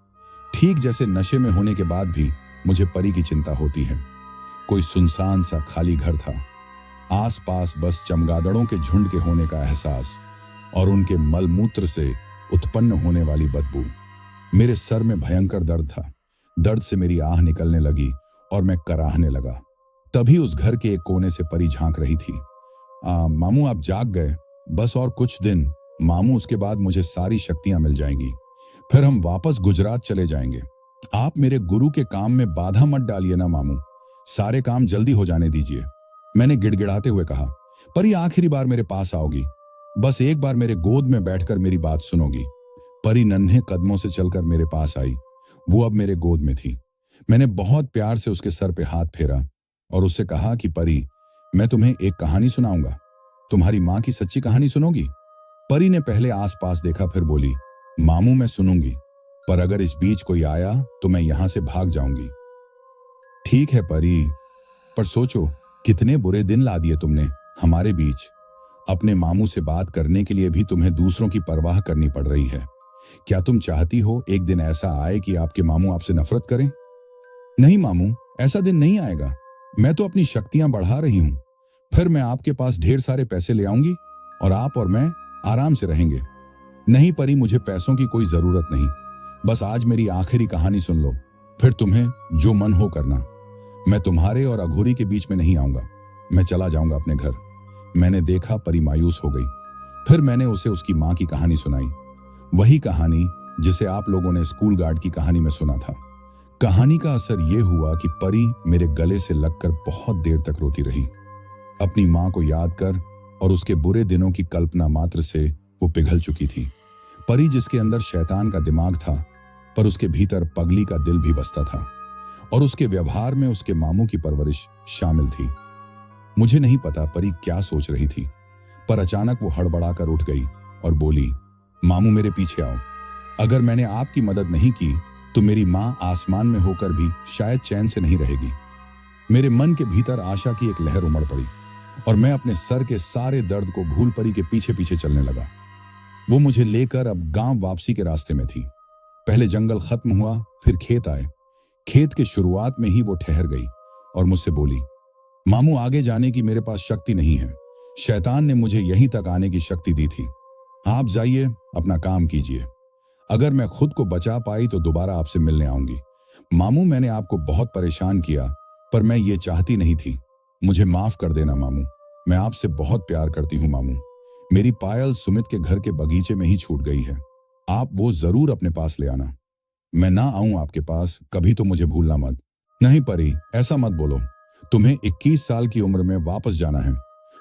ठीक जैसे नशे में होने के बाद भी मुझे परी की चिंता होती है। कोई सुनसान सा खाली घर था, आसपास बस चमगादड़ों के झुंड के होने का एहसास और उनके मलमूत्र से उत्पन्न होने वाली बदबू। मेरे सर में भयंकर दर्द था। दर्द से मेरी आह निकलने लगी और मैं कराहने लगा। तभी उस घर के एक कोने से परी झांक रही थी। मामू आप जाग गए, बस और कुछ दिन मामू, उसके बाद मुझे सारी शक्तियां मिल जाएंगी, फिर हम वापस गुजरात चले जाएंगे। आप मेरे गुरु के काम में बाधा मत डालिए ना मामू, सारे काम जल्दी हो जाने दीजिए। मैंने गिड़गिड़ाते हुए कहा, परी आखिरी बार मेरे पास आओगी, बस एक बार मेरे गोद में बैठकर मेरी बात सुनोगी। परी नन्हे कदमों से चलकर मेरे पास आई। वो अब मेरे गोद में थी। मैंने बहुत प्यार से उसके सर पे हाथ फेरा और उससे कहा कि परी, मैं तुम्हें एक कहानी सुनाऊंगा, तुम्हारी माँ की सच्ची कहानी सुनोगी? परी ने पहले आसपास देखा, फिर बोली, मामू मैं सुनूंगी, पर अगर इस बीच कोई आया तो मैं यहां से भाग जाऊंगी। ठीक है परी, पर सोचो कितने बुरे दिन ला दिए तुमने हमारे बीच। अपने मामू से बात करने के लिए भी तुम्हें दूसरों की परवाह करनी पड़ रही है। क्या तुम चाहती हो एक दिन ऐसा आए कि आपके मामू आपसे नफरत करें? नहीं मामू, ऐसा दिन नहीं आएगा। मैं तो अपनी शक्तियां बढ़ा रही हूं, फिर मैं आपके पास ढेर सारे पैसे ले आऊंगी और आप और मैं आराम से रहेंगे। नहीं परी, मुझे पैसों की कोई जरूरत नहीं, बस आज मेरी आखिरी कहानी सुन लो, फिर तुम्हें जो मन हो करना। मैं तुम्हारे और अघोरी के बीच में नहीं आऊंगा, मैं चला जाऊंगा अपने घर। मैंने देखा परी मायूस हो गई। फिर मैंने उसे उसकी माँ की कहानी सुनाई, वही कहानी जिसे आप लोगों ने स्कूल गार्ड की कहानी में सुना था। कहानी का असर यह हुआ कि परी मेरे गले से लगकर बहुत देर तक रोती रही। अपनी माँ को याद कर और उसके बुरे दिनों की कल्पना मात्र से वो पिघल चुकी थी। परी जिसके अंदर शैतान का दिमाग था, पर उसके भीतर पगली का दिल भी बसता था और उसके व्यवहार में उसके मामू की परवरिश शामिल थी। मुझे नहीं पता परी क्या सोच रही थी, पर अचानक वो हड़बड़ाकर उठ गई और बोली, मामू मेरे पीछे आओ। अगर मैंने आपकी मदद नहीं की तो मेरी माँ आसमान में होकर भी शायद चैन से नहीं रहेगी। मेरे मन के भीतर आशा की एक लहर उमड़ पड़ी और मैं अपने सर के सारे दर्द को भूल परी के पीछे पीछे चलने लगा। वो मुझे लेकर अब गांव वापसी के रास्ते में थी। पहले जंगल खत्म हुआ, फिर खेत आए। खेत के शुरुआत में ही वो ठहर गई और मुझसे बोली, मामू आगे जाने की मेरे पास शक्ति नहीं है, शैतान ने मुझे यहीं तक आने की शक्ति दी थी। आप जाइए, अपना काम कीजिए। अगर मैं खुद को बचा पाई तो दोबारा आपसे मिलने आऊंगी। मामू मैंने आपको बहुत परेशान किया, पर मैं ये चाहती नहीं थी। मुझे माफ कर देना मामू, मैं आपसे बहुत प्यार करती हूँ मामू। मेरी पायल सुमित के घर के बगीचे में ही छूट गई है, आप वो जरूर अपने पास ले आना। मैं ना आऊं आपके पास कभी तो मुझे भूलना मत। नहीं परी, ऐसा मत बोलो, तुम्हें 21 साल की उम्र में वापस जाना है।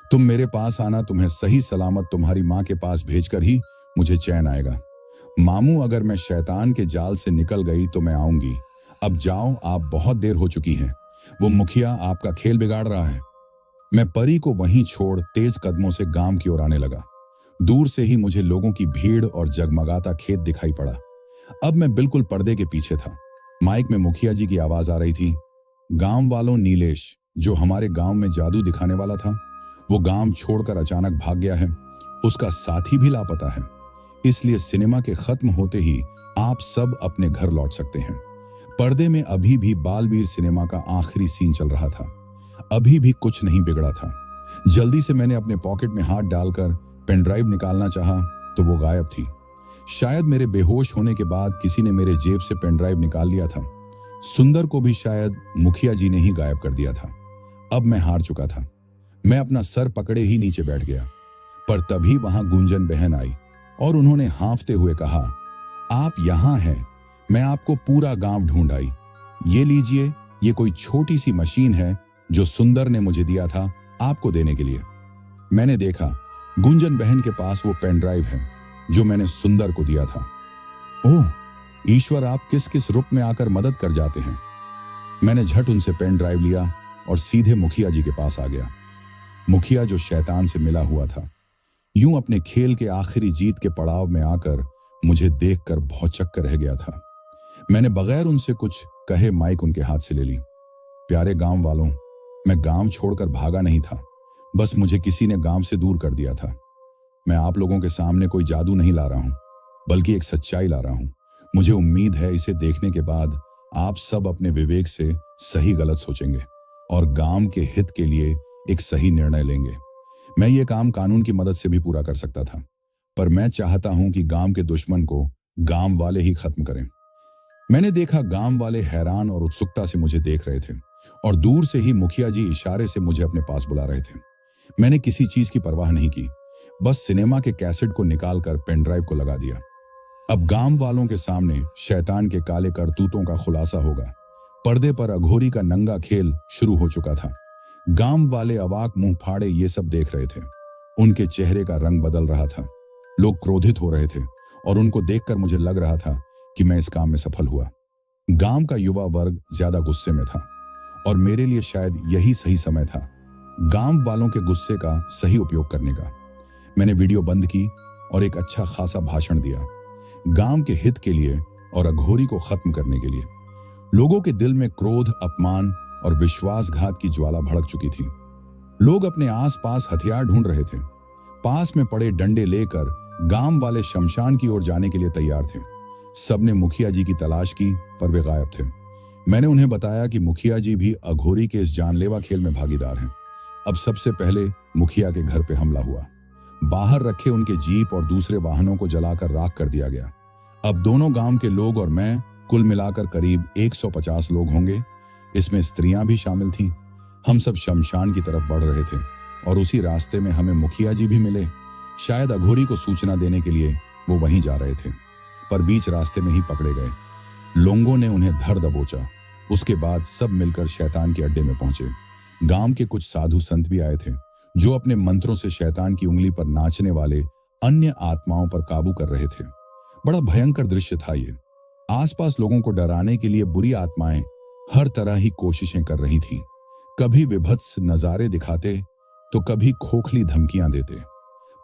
तुम मेरे पास आना, तुम्हें सही सलामत तुम्हारी माँ के पास भेजकर ही मुझे चैन आएगा। मामू अगर मैं शैतान के जाल से निकल गई तो मैं आऊंगी। अब जाओ, आप बहुत देर हो चुकी है, वो मुखिया आपका खेल बिगाड़ रहा है। मैं परी को वहीं छोड़ तेज कदमों से गांव की ओर आने लगा। दूर से ही मुझे लोगों की भीड़ और जगमगाता खेत दिखाई पड़ा। अब मैं बिल्कुल पर्दे के पीछे था। माइक में मुखिया जी की आवाज आ रही थी, गांव वालों, नीलेश जो हमारे गांव में जादू दिखाने वाला था, वो गांव छोड़कर अचानक भाग गया है। उसका साथी भी लापता है, इसलिए सिनेमा के खत्म होते ही आप सब अपने घर लौट सकते हैं। पर्दे में अभी भी बालवीर सिनेमा का आखिरी सीन चल रहा था। अभी भी कुछ नहीं बिगड़ा था। जल्दी से मैंने अपने पॉकेट में हाथ डालकर पेन ड्राइव निकालना चाहा तो वो गायब थी। शायद मेरे बेहोश होने के बाद किसी ने मेरे जेब से पेन ड्राइव निकाल लिया था। सुंदर को भी शायद मुखिया जी ने ही गायब कर दिया था। अब मैं हार चुका था। मैं अपना सर पकड़े ही नीचे बैठ गया, पर तभी वहां गुंजन बहन आई और उन्होंने हांफते हुए कहा, आप यहां हैं, मैं आपको पूरा गांव ढूंढ आई। ये लीजिए, ये कोई छोटी सी मशीन है जो सुंदर ने मुझे दिया था आपको देने के लिए। मैंने देखा गुंजन बहन के पास वो पेन ड्राइव है जो मैंने सुंदर को दिया था। ओह ईश्वर, आप किस किस रूप में आकर मदद कर जाते हैं। मैंने झट उनसे पेन ड्राइव लिया और सीधे मुखिया जी के पास आ गया। मुखिया जो शैतान से मिला हुआ था, यूं अपने खेल के आखिरी जीत के पड़ाव में आकर मुझे देखकर भौचक्कर रह गया था। मैंने बगैर उनसे कुछ कहे माइक उनके हाथ से ले ली। प्यारे गांव वालों, मैं गांव छोड़कर भागा नहीं था, बस मुझे किसी ने गांव से दूर कर दिया था। मैं आप लोगों के सामने कोई जादू नहीं ला रहा हूं, बल्कि एक सच्चाई ला रहा हूं। मुझे उम्मीद है इसे देखने के बाद आप सब अपने विवेक से सही गलत सोचेंगे और गांव के हित के लिए एक सही निर्णय लेंगे। मैं ये काम कानून की मदद से भी पूरा कर सकता था, पर मैं चाहता हूं कि गांव के दुश्मन को गांव वाले ही खत्म करें। मैंने देखा गांव वाले हैरान और उत्सुकता से मुझे देख रहे थे और दूर से ही मुखिया जी इशारे से मुझे अपने पास बुला रहे थे। मैंने किसी चीज की परवाह नहीं की, बस सिनेमा के कैसेट को निकालकर पेन ड्राइव को लगा दिया। अब गांव वालों के सामने शैतान के काले करतूतों का खुलासा होगा। पर्दे पर अघोरी का नंगा खेल शुरू हो चुका था। गांव वाले अवाक मुंह फाड़े ये सब देख रहे थे। उनके चेहरे का रंग बदल रहा था, लोग क्रोधित हो रहे थे और उनको देखकर मुझे लग रहा था कि मैं इस काम में सफल हुआ। गांव का युवा वर्ग ज्यादा गुस्से में था और मेरे लिए शायद यही सही समय था गांव वालों के गुस्से का सही उपयोग करने का। मैंने वीडियो बंद की और एक अच्छा खासा भाषण दिया, गांव के हित के लिए और अघोरी को खत्म करने के लिए। लोगों के दिल में क्रोध, अपमान और विश्वासघात की ज्वाला भड़क चुकी थी। लोग अपने आसपास हथियार ढूंढ रहे थे। पास में पड़े डंडे लेकर गांव वाले शमशान की ओर जाने के लिए तैयार थे। सबने मुखिया जी की तलाश की, पर वे गायब थे। मैंने उन्हें बताया कि मुखिया जी भी अघोरी के इस जानलेवा खेल में भागीदार हैं। अब सबसे पहले मुखिया के घर पे हमला हुआ। बाहर रखे उनके जीप और दूसरे वाहनों को जलाकर राख कर दिया गया। अब दोनों गांव के लोग और मैं कुल मिलाकर करीब 150 लोग होंगे। इसमें स्त्रियां भी शामिल थीं। हम सब शमशान की तरफ बढ़ रहे थे और उसी रास्ते में हमें मुखिया जी भी मिले। शायद अघोरी को सूचना देने के लिए वो वहीं जा रहे थे, पर बीच रास्ते में ही पकड़े गए। लोगों ने उन्हें धर दबोचा। उसके बाद सब मिलकर शैतान के अड्डे में पहुंचे। गांव के कुछ साधु संत भी आए थे, जो अपने मंत्रों से शैतान की उंगली पर नाचने वाले अन्य आत्माओं पर काबू कर रहे थे। बड़ा भयंकर दृश्य था ये। आसपास लोगों को डराने के लिए बुरी आत्माएं हर तरह ही कोशिशें कर रही थीं। कभी विभत्स नजारे दिखाते तो कभी खोखली धमकियां देते,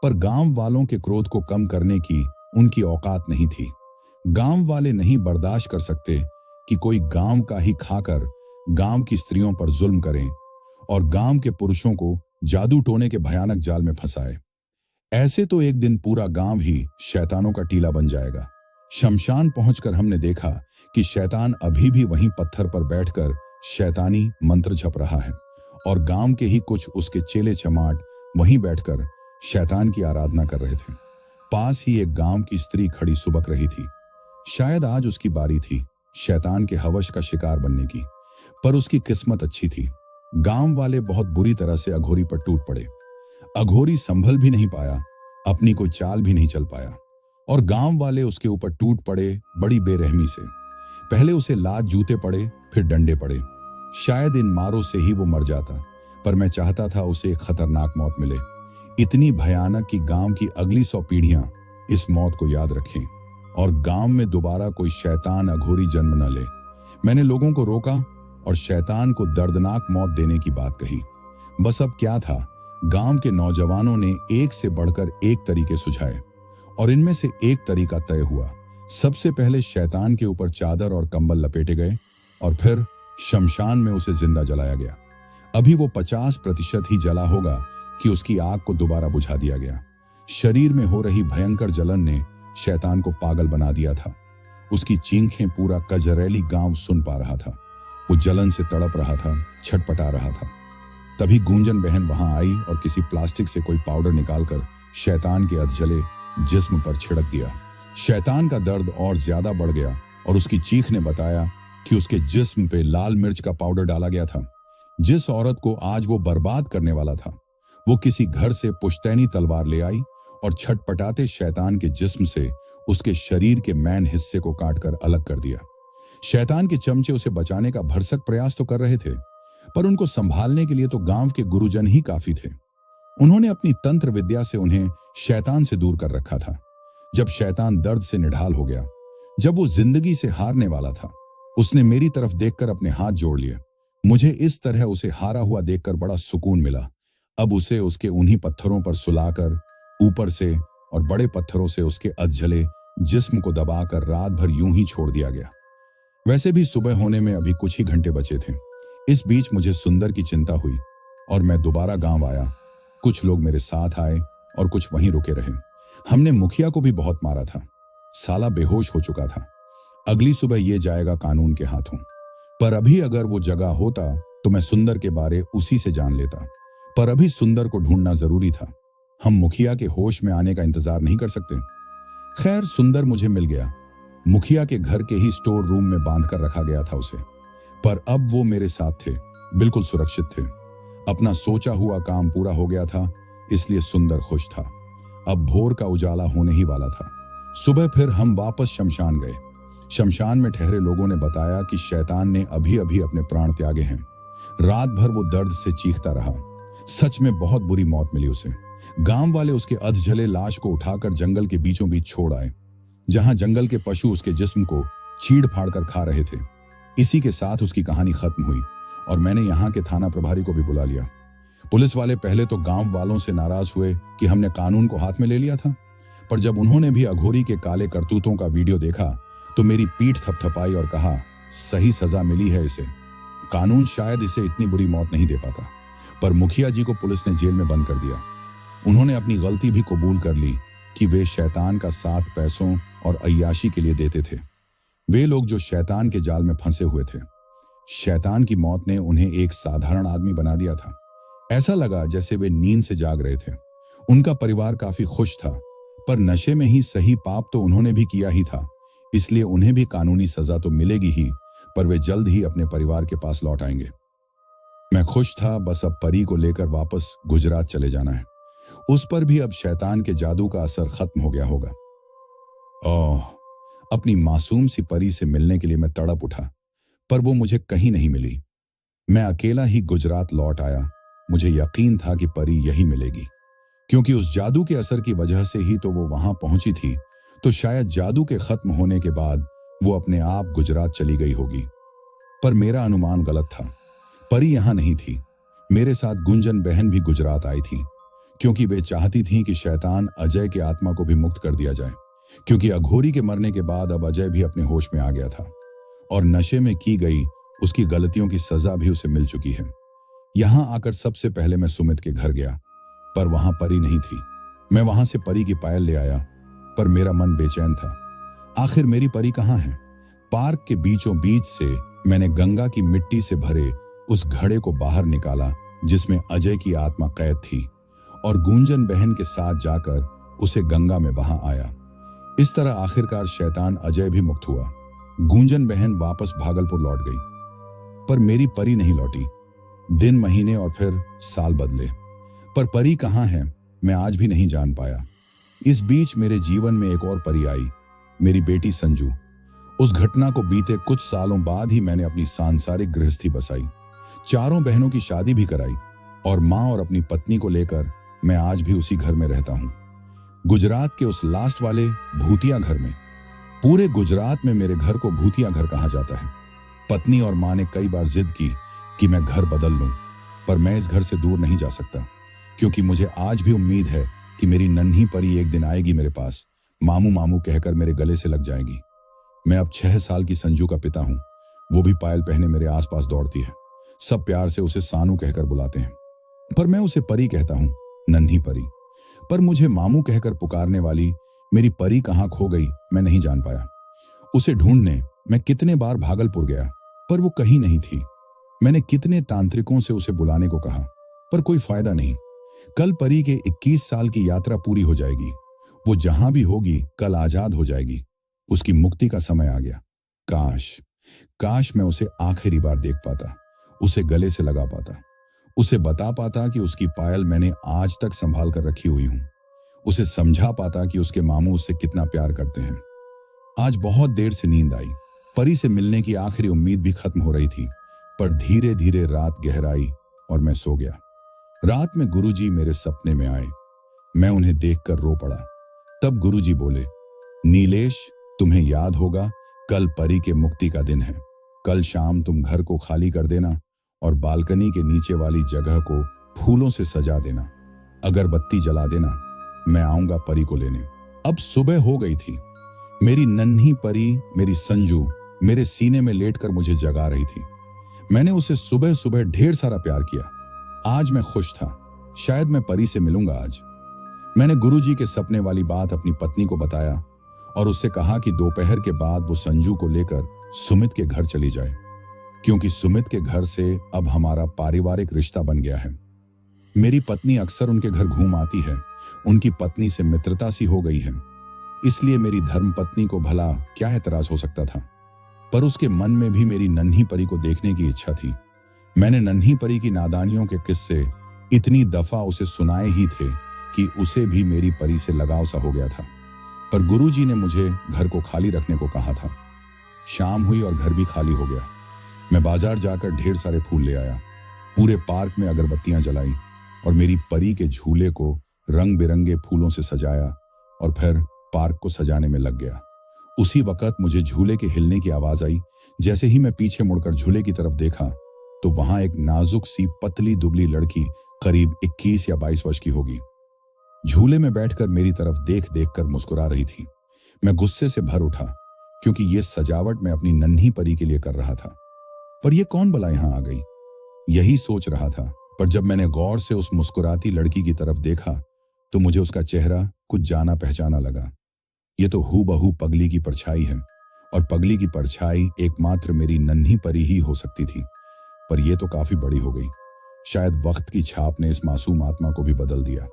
पर गांव वालों के क्रोध को कम करने की उनकी औकात नहीं थी। गांव वाले नहीं बर्दाश्त कर सकते कि कोई गांव का ही खाकर गांव की स्त्रियों पर जुल्म करे और गांव के पुरुषों को जादू टोने के भयानक जाल में फंसाए। ऐसे तो एक दिन पूरा गांव ही शैतानों का टीला बन जाएगा। शमशान पहुंचकर हमने देखा कि शैतान अभी भी वहीं पत्थर पर बैठकर शैतानी मंत्र जप रहा है और गांव के ही कुछ उसके चेले चमाट वहीं बैठकर शैतान की आराधना कर रहे थे। पास ही एक गांव की स्त्री खड़ी सुबक रही थी। शायद आज उसकी बारी थी शैतान के हवश का शिकार बनने की, पर उसकी किस्मत अच्छी थी। गांव वाले बहुत बुरी तरह से अघोरी पर टूट पड़े। अघोरी संभल भी नहीं पाया, अपनी कोई चाल भी नहीं चल पाया और गांव वाले उसके ऊपर टूट पड़े बड़ी बेरहमी से। पहले उसे लात जूते पड़े, फिर डंडे पड़े। शायद इन मारों से ही वो मर जाता, पर मैं चाहता था उसे एक खतरनाक मौत मिले, इतनी भयानक कि गांव की अगली 100 पीढ़ियां इस मौत को याद रखें और गांव में दोबारा कोई शैतान अघोरी जन्म न ले। मैंने लोगों को रोका और शैतान को दर्दनाक मौत देने की बात कही। बस अब क्या था, गांव के नौजवानों ने एक से बढ़कर एक तरीके सुझाए और इनमें से एक तरीका तय हुआ। सबसे पहले शैतान के ऊपर चादर और कंबल लपेटे गए और फिर शमशान में उसे जिंदा जलाया गया। अभी वो 50% ही जला होगा कि उसकी आग को दोबारा बुझा दिया गया। शरीर में हो रही भयंकर जलन ने शैतान को पागल बना दिया था। उसकी चींखें पूरा कजरैली गांव सुन पा रहा था। वो जलन से तड़प रहा था, छटपटा रहा था। तभी गुंजन बहन वहां आई और किसी प्लास्टिक से कोई पाउडर निकालकर शैतान के अधजले जिस्म पर छिड़क दिया। शैतान का दर्द और ज्यादा बढ़ गया और उसकी चीख ने बताया कि उसके जिस्म पे लाल मिर्च का पाउडर डाला गया था। जिस औरत को आज वो बर्बाद करने वाला था, वो किसी घर से पुश्तैनी तलवार ले आई और छटपटाते शैतान के जिस्म से उसके शरीर के मैन हिस्से को काटकर अलग कर दिया। शैतान के चमचे उसे बचाने का भरसक प्रयास तो कर रहे थे, पर उनको संभालने के लिए तो गांव के गुरुजन ही काफी थे। उन्होंने अपनी तंत्र विद्या से उन्हें शैतान से दूर कर रखा था। जब शैतान दर्द से निढाल हो गया, जब वो जिंदगी से हारने वाला था, उसने मेरी तरफ देखकर अपने हाथ जोड़ लिए। मुझे इस तरह उसे हारा हुआ देखकर बड़ा सुकून मिला। अब उसे उसके उन्हीं पत्थरों पर सुलाकर ऊपर से और बड़े पत्थरों से उसके अधजले जिस्म को दबाकर रात भर यूं ही छोड़ दिया गया। वैसे भी सुबह होने में अभी कुछ ही घंटे बचे थे। इस बीच मुझे सुंदर की चिंता हुई और मैं दोबारा गांव आया। कुछ लोग मेरे साथ आए और कुछ वहीं रुके रहे। हमने मुखिया को भी बहुत मारा था। साला बेहोश हो चुका था। अगली सुबह ये जाएगा कानून के हाथों। पर अभी अगर वो जगह होता तो मैं सुंदर के बारे उसी से जान लेता। पर अभी सुंदर को ढूंढना जरूरी था। हम मुखिया के होश में आने का इंतजार नहीं कर सकते। खैर, सुंदर मुझे मिल गया। मुखिया के घर के ही स्टोर रूम में बांध कर रखा गया था उसे। पर अब वो मेरे साथ थे, बिल्कुल सुरक्षित थे। अपना सोचा हुआ काम पूरा हो गया था, इसलिए सुंदर खुश था। अब भोर का उजाला होने ही वाला था। सुबह फिर हम वापस शमशान गए। शमशान में ठहरे लोगों ने बताया कि शैतान ने अभी अभी अपने प्राण त्यागे हैं। रात भर वो दर्द से चीखता रहा। सच में बहुत बुरी मौत मिली उसे। गांव वाले उसके अधजले लाश को उठाकर जंगल के बीचों बीच छोड़ आए, जहां जंगल के पशु उसके जिस्म को चीड़ फाड़ कर खा रहे थे। इसी के साथ उसकी कहानी खत्म हुई और मैंने यहाँ के थाना प्रभारी को भी बुला लिया। पुलिस वाले पहले तो गांव वालों से नाराज हुए कि हमने कानून को हाथ में ले लिया था, पर जब उन्होंने भी अघोरी के काले करतूतों का वीडियो देखा तो मेरी पीठ थपथपाई और कहा, सही सजा मिली है इसे। कानून शायद इसे इतनी बुरी मौत नहीं दे पाता, पर मुखिया जी को पुलिस ने जेल में बंद कर दिया। उन्होंने अपनी गलती भी कबूल कर ली कि वे शैतान का साथ पैसों और अय्याशी के लिए देते थे। वे लोग जो शैतान के जाल में फंसे हुए थे। शैतान की मौत ने उन्हें एक साधारण आदमी बना दिया था। ऐसा लगा जैसे वे नींद से जाग रहे थे। उनका परिवार काफी खुश था, पर नशे में ही सही पाप तो उन्होंने भी किया ही था, इसलिए उन्हें भी कानूनी सजा तो मिलेगी ही, पर वे जल्द ही अपने परिवार के पास लौट आएंगे। मैं खुश था, बस अब परी को लेकर वापस गुजरात चले जाना है। उस पर भी अब शैतान के जादू का असर खत्म हो गया होगा। ओह, अपनी मासूम सी परी से मिलने के लिए मैं तड़प उठा, पर वो मुझे कहीं नहीं मिली। मैं अकेला ही गुजरात लौट आया। मुझे यकीन था कि परी यही मिलेगी, क्योंकि उस जादू के असर की वजह से ही तो वो वहां पहुंची थी। तो शायद जादू के खत्म होने के बाद वो अपने आप गुजरात चली गई होगी। पर मेरा अनुमान गलत था। परी यहां नहीं थी। मेरे साथ गुंजन बहन भी गुजरात आई थी, क्योंकि वे चाहती थीं कि शैतान अजय के आत्मा को भी मुक्त कर दिया जाए, क्योंकि अघोरी के मरने के बाद अब अजय भी अपने होश में आ गया था और नशे में की गई उसकी गलतियों की सजा भी उसे मिल चुकी है। यहां आकर सबसे पहले मैं सुमित के घर गया, पर वहां परी नहीं थी। मैं वहां से परी की पायल ले आया, पर मेरा मन बेचैन था। आखिर मेरी परी कहाँ है? पार्क के बीचों बीच से मैंने गंगा की मिट्टी से भरे उस घड़े को बाहर निकाला जिसमें अजय की आत्मा कैद थी, और गुंजन बहन के साथ जाकर उसे गंगा में बहा आया। इस तरह आखिरकार शैतान अजय भी मुक्त हुआ। गुंजन बहन वापस भागलपुर लौट गई, पर मेरी परी नहीं लौटी। दिन, महीने और फिर साल बदले, पर परी कहाँ है मैं आज भी नहीं जान पाया। इस बीच मेरे जीवन में एक और परी आई, मेरी बेटी संजू। उस घटना को बीते कुछ सालों बाद ही मैंने अपनी सांसारिक गृहस्थी बसाई, चारों बहनों की शादी भी कराई, और माँ और अपनी पत्नी को लेकर मैं आज भी उसी घर में रहता हूँ, गुजरात के उस लास्ट वाले भूतिया घर में। पूरे गुजरात में मेरे घर को भूतिया घर कहा जाता है। पत्नी और माँ ने कई बार जिद की कि मैं घर बदल लूं, पर मैं इस घर से दूर नहीं जा सकता, क्योंकि मुझे आज भी उम्मीद है कि मेरी नन्ही परी एक दिन आएगी मेरे पास, मामू मामू कहकर मेरे गले से लग जाएगी। मैं अब 6 साल की संजू का पिता हूं। वो भी पायल पहने मेरे आसपास दौड़ती है। सब प्यार से उसे सानू कहकर बुलाते हैं, पर मैं उसे परी कहता हूं, नन्ही परी। पर मुझे मामू कहकर पुकारने वाली मेरी परी कहाँ खो गई मैं नहीं जान पाया। उसे ढूंढने मैं कितने बार भागलपुर गया, पर वो कहीं नहीं थी। मैंने कितने तांत्रिकों से उसे बुलाने को कहा, पर कोई फायदा नहीं। कल परी के 21 साल की यात्रा पूरी हो जाएगी। वो जहां भी होगी कल आजाद हो जाएगी। उसकी मुक्ति का समय आ गया। काश काश मैं उसे आखिरी बार देख पाता, उसे गले से लगा पाता, उसे बता पाता कि उसकी पायल मैंने आज तक संभाल कर रखी हुई हूं, उसे समझा पाता कि उसके मामू उससे कितना प्यार करते हैं। आज बहुत देर से नींद आई। परी से मिलने की आखिरी उम्मीद भी खत्म हो रही थी, पर धीरे धीरे रात गहराई और मैं सो गया। रात में गुरुजी मेरे सपने में आए। मैं उन्हें देखकर रो पड़ा। तब गुरुजी बोले, नीलेश, तुम्हें याद होगा, कल परी के मुक्ति का दिन है। कल शाम तुम घर को खाली कर देना और बालकनी के नीचे वाली जगह को फूलों से सजा देना, अगरबत्ती जला देना। मैं आऊंगा परी को लेने। अब सुबह हो गई थी। मेरी नन्ही परी, मेरी संजू, मेरे सीने में लेटकर मुझे जगा रही थी। मैंने उसे सुबह सुबह ढेर सारा प्यार किया। आज मैं खुश था। शायद मैं परी से मिलूंगा आज। मैंने गुरुजी के सपने वाली बात अपनी पत्नी को बताया और उससे कहा कि दोपहर के बाद वो संजू को लेकर सुमित के घर चली जाए, क्योंकि सुमित के घर से अब हमारा पारिवारिक रिश्ता बन गया है। मेरी पत्नी अक्सर उनके घर घूम आती है। उनकी पत्नी से मित्रता सी हो गई है, इसलिए मेरी धर्मपत्नी को भला क्या एतराज हो सकता था। पर उसके मन में भी मेरी नन्ही परी को देखने की इच्छा थी। मैंने नन्ही परी की नादानियों के किस्से इतनी दफा उसे सुनाए ही थे कि उसे भी मेरी परी से लगाव सा हो गया था। पर गुरुजी ने मुझे घर को खाली रखने को कहा था। शाम हुई और घर भी खाली हो गया। मैं बाजार जाकर ढेर सारे फूल ले आया, पूरे पार्क में अगरबत्तियां जलाई और मेरी परी के झूले को रंग बिरंगे फूलों से सजाया और फिर पार्क को सजाने में लग गया। उसी वक्त मुझे झूले के हिलने की आवाज आई। जैसे ही मैं पीछे मुड़कर झूले की तरफ देखा तो वहां एक नाजुक सी पतली दुबली लड़की करीब 21 या 22 वर्ष की होगी, झूले में बैठकर मेरी तरफ देख देख कर मुस्कुरा रही थी। मैं गुस्से से भर उठा, क्योंकि ये सजावट मैं अपनी नन्ही परी के लिए कर रहा था। पर यह कौन भला यहां आ गई, यही सोच रहा था। पर जब मैंने गौर से उस मुस्कुराती लड़की की तरफ देखा तो मुझे उसका चेहरा कुछ जाना पहचाना लगा। ये तो हूबहू पगली की परछाई है, और पगली की परछाई एकमात्र मेरी नन्ही परी ही हो सकती थी। पर यह तो काफी बड़ी हो गई। शायद वक्त की छाप ने इस मासूम आत्मा को भी बदल दिया।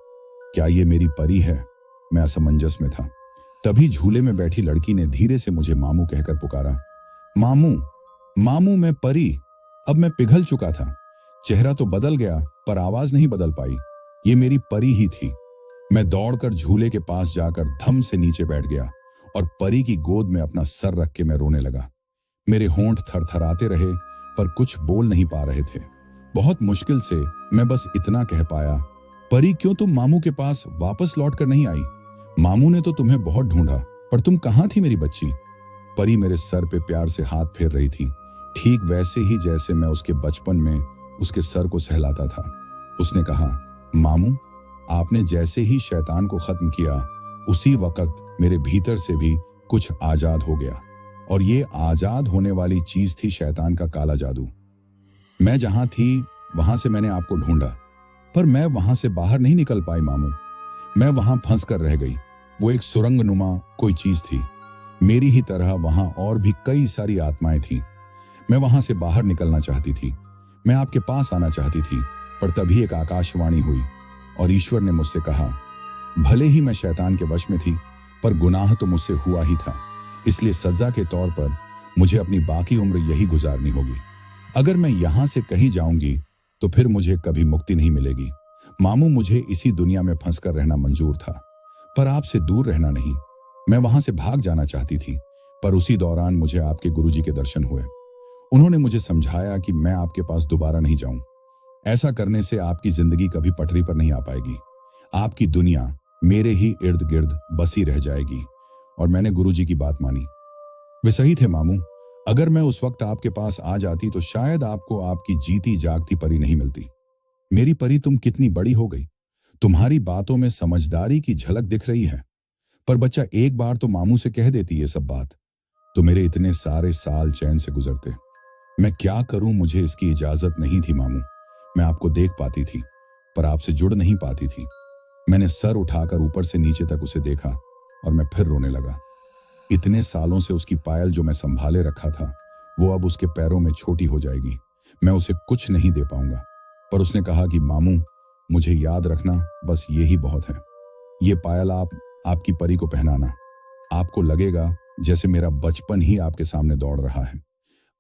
क्या ये मेरी परी है? मैं असमंजस में था। तभी झूले में बैठी लड़की ने धीरे से मुझे मामू कहकर पुकारा। मामू, मामू, मैं परी। अब मैं पिघल चुका था। चेहरा तो बदल गया पर आवाज नहीं बदल पाई। ये मेरी परी ही थी। मैं दौड़कर झूले के पास जाकर धम से नीचे बैठ गया और परी की गोद में अपना सर रख के मैं रोने लगा। मेरे होंठ थरथराते रहे पर कुछ बोल नहीं पा रहे थे। बहुत मुश्किल से मैं बस इतना कह पाया, परी, क्यों तुम मामू के पास वापस लौट कर नहीं आई? मामू ने तो तुम्हें बहुत ढूंढा, पर तुम कहाँ थी मेरी बच्ची? परी मेरे सर पे प्यार से हाथ फेर रही थी, ठीक वैसे ही जैसे मैं उसके बचपन में उसके सर को सहलाता था। उसने कहा, मामू, आपने जैसे ही शैतान को खत्म किया उसी वक्त मेरे भीतर से भी कुछ आजाद हो गया, और ये आजाद होने वाली चीज थी शैतान का काला जादू। मैं जहां थी वहां से मैंने आपको ढूंढा, पर मैं वहां से बाहर नहीं निकल पाई मामू। मैं वहां फंस कर रह गई। वो एक सुरंग नुमा कोई चीज थी। मेरी ही तरह वहां और भी कई सारी आत्माएं थीं। मैं वहां से बाहर निकलना चाहती थी। मैं आपके पास आना चाहती थी, पर तभी एक आकाशवाणी हुई और ईश्वर ने मुझसे कहा, भले ही मैं शैतान के वश में थी, पर गुनाह तो मुझसे हुआ ही था, इसलिए सजा के तौर पर मुझे अपनी बाकी उम्र यही गुजारनी होगी। अगर मैं यहां से कहीं जाऊंगी तो फिर मुझे कभी मुक्ति नहीं मिलेगी। मामू, मुझे इसी दुनिया में फंसकर रहना मंजूर था, पर आपसे दूर रहना नहीं। मैं वहां से भाग जाना चाहती थी, पर उसी दौरान मुझे आपके गुरुजी के दर्शन हुए। उन्होंने मुझे समझाया कि मैं आपके पास दोबारा नहीं जाऊं। ऐसा करने से आपकी जिंदगी कभी पटरी पर नहीं आ पाएगी। आपकी दुनिया मेरे ही इर्द गिर्द बसी रह जाएगी। और मैंने गुरुजी की बात मानी। वे सही थे मामू। अगर मैं उस वक्त आपके पास आ जाती तो शायद आपको आपकी जीती जागती परी नहीं मिलती। मेरी परी, तुम कितनी बड़ी हो गई। तुम्हारी बातों में समझदारी की झलक दिख रही है। पर बच्चा, एक बार तो मामू से कह देती ये सब बात, तो मेरे इतने सारे साल चैन से गुजरते। मैं क्या करूं, मुझे इसकी इजाजत नहीं थी मामू। मैं आपको देख पाती थी, पर आपसे जुड़ नहीं पाती थी। मैंने सर उठाकर ऊपर से नीचे तक उसे देखा और मैं फिर रोने लगा। इतने सालों से उसकी पायल जो मैं संभाले रखा था, वो अब उसके पैरों में छोटी हो जाएगी। मैं उसे कुछ नहीं दे पाऊंगा। पर उसने कहा कि मामू, मुझे याद रखना, बस ये ही बहुत है। ये पायल आपकी परी को पहनाना। आपको लगेगा जैसे मेरा बचपन ही आपके सामने दौड़ रहा है।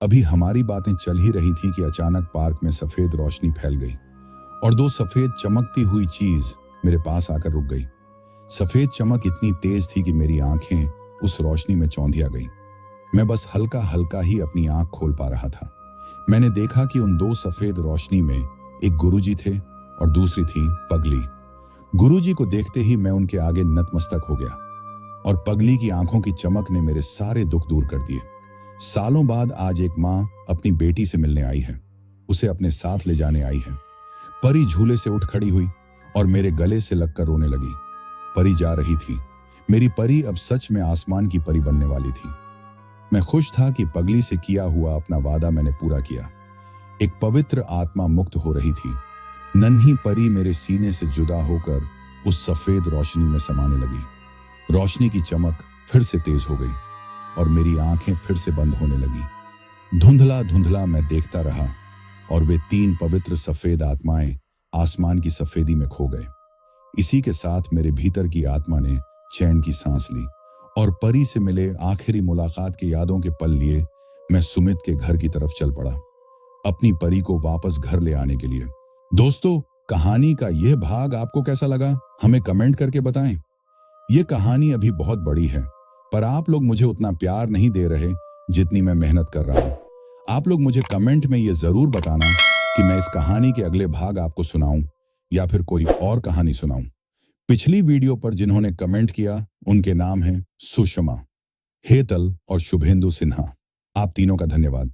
अभी हमारी बातें चल ही रही थी कि अचानक पार्क में सफेद रोशनी फैल गई और दो सफेद चमकती हुई चीज मेरे पास आकर रुक गई। सफेद चमक इतनी तेज थी कि मेरी आंखें उस रोशनी में चौंधिया गई। मैं बस हल्का हल्का ही अपनी आंख खोल पा रहा था। मैंने देखा कि उन दो सफेद रोशनी में एक गुरुजी थे और दूसरी थी पगली। गुरुजी को देखते ही मैं उनके आगे नतमस्तक हो गया और पगली की आंखों की चमक ने मेरे सारे दुख दूर कर दिए। सालों बाद आज एक माँ अपनी बेटी से मिलने आई है, उसे अपने साथ ले जाने आई है। परी झूले से उठ खड़ी हुई और मेरे गले से लगकर रोने लगी। परी जा रही थी। मेरी परी अब सच में आसमान की परी बनने वाली थी। मैं खुश था कि पगली से किया हुआ अपना वादा मैंने पूरा किया। एक पवित्र आत्मा मुक्त हो रही थी। नन्ही परी मेरे सीने से जुदा होकर उस सफेद रोशनी में समाने लगी। रोशनी की चमक फिर से तेज हो गई और मेरी आंखें फिर से बंद होने लगी। धुंधला धुंधला मैं देखता रहा और वे 3 पवित्र सफेद आत्माएं आसमान की सफेदी में खो गए। इसी के साथ मेरे भीतर की आत्मा ने चैन की सांस ली और परी से मिले आखिरी मुलाकात के यादों के पल लिए मैं सुमित के घर की तरफ चल पड़ा, अपनी परी को वापस घर ले आने के लिए। दोस्तों, कहानी का यह भाग आपको कैसा लगा हमें कमेंट करके बताएं। यह कहानी अभी बहुत बड़ी है, पर आप लोग मुझे उतना प्यार नहीं दे रहे जितनी मैं मेहनत कर रहा हूं। आप लोग मुझे कमेंट में यह जरूर बताना कि मैं इस कहानी के अगले भाग आपको सुनाऊं या फिर कोई और कहानी सुनाऊं। पिछली वीडियो पर जिन्होंने कमेंट किया उनके नाम हैं सुषमा, हेतल और शुभेंदु सिन्हा। आप तीनों का धन्यवाद।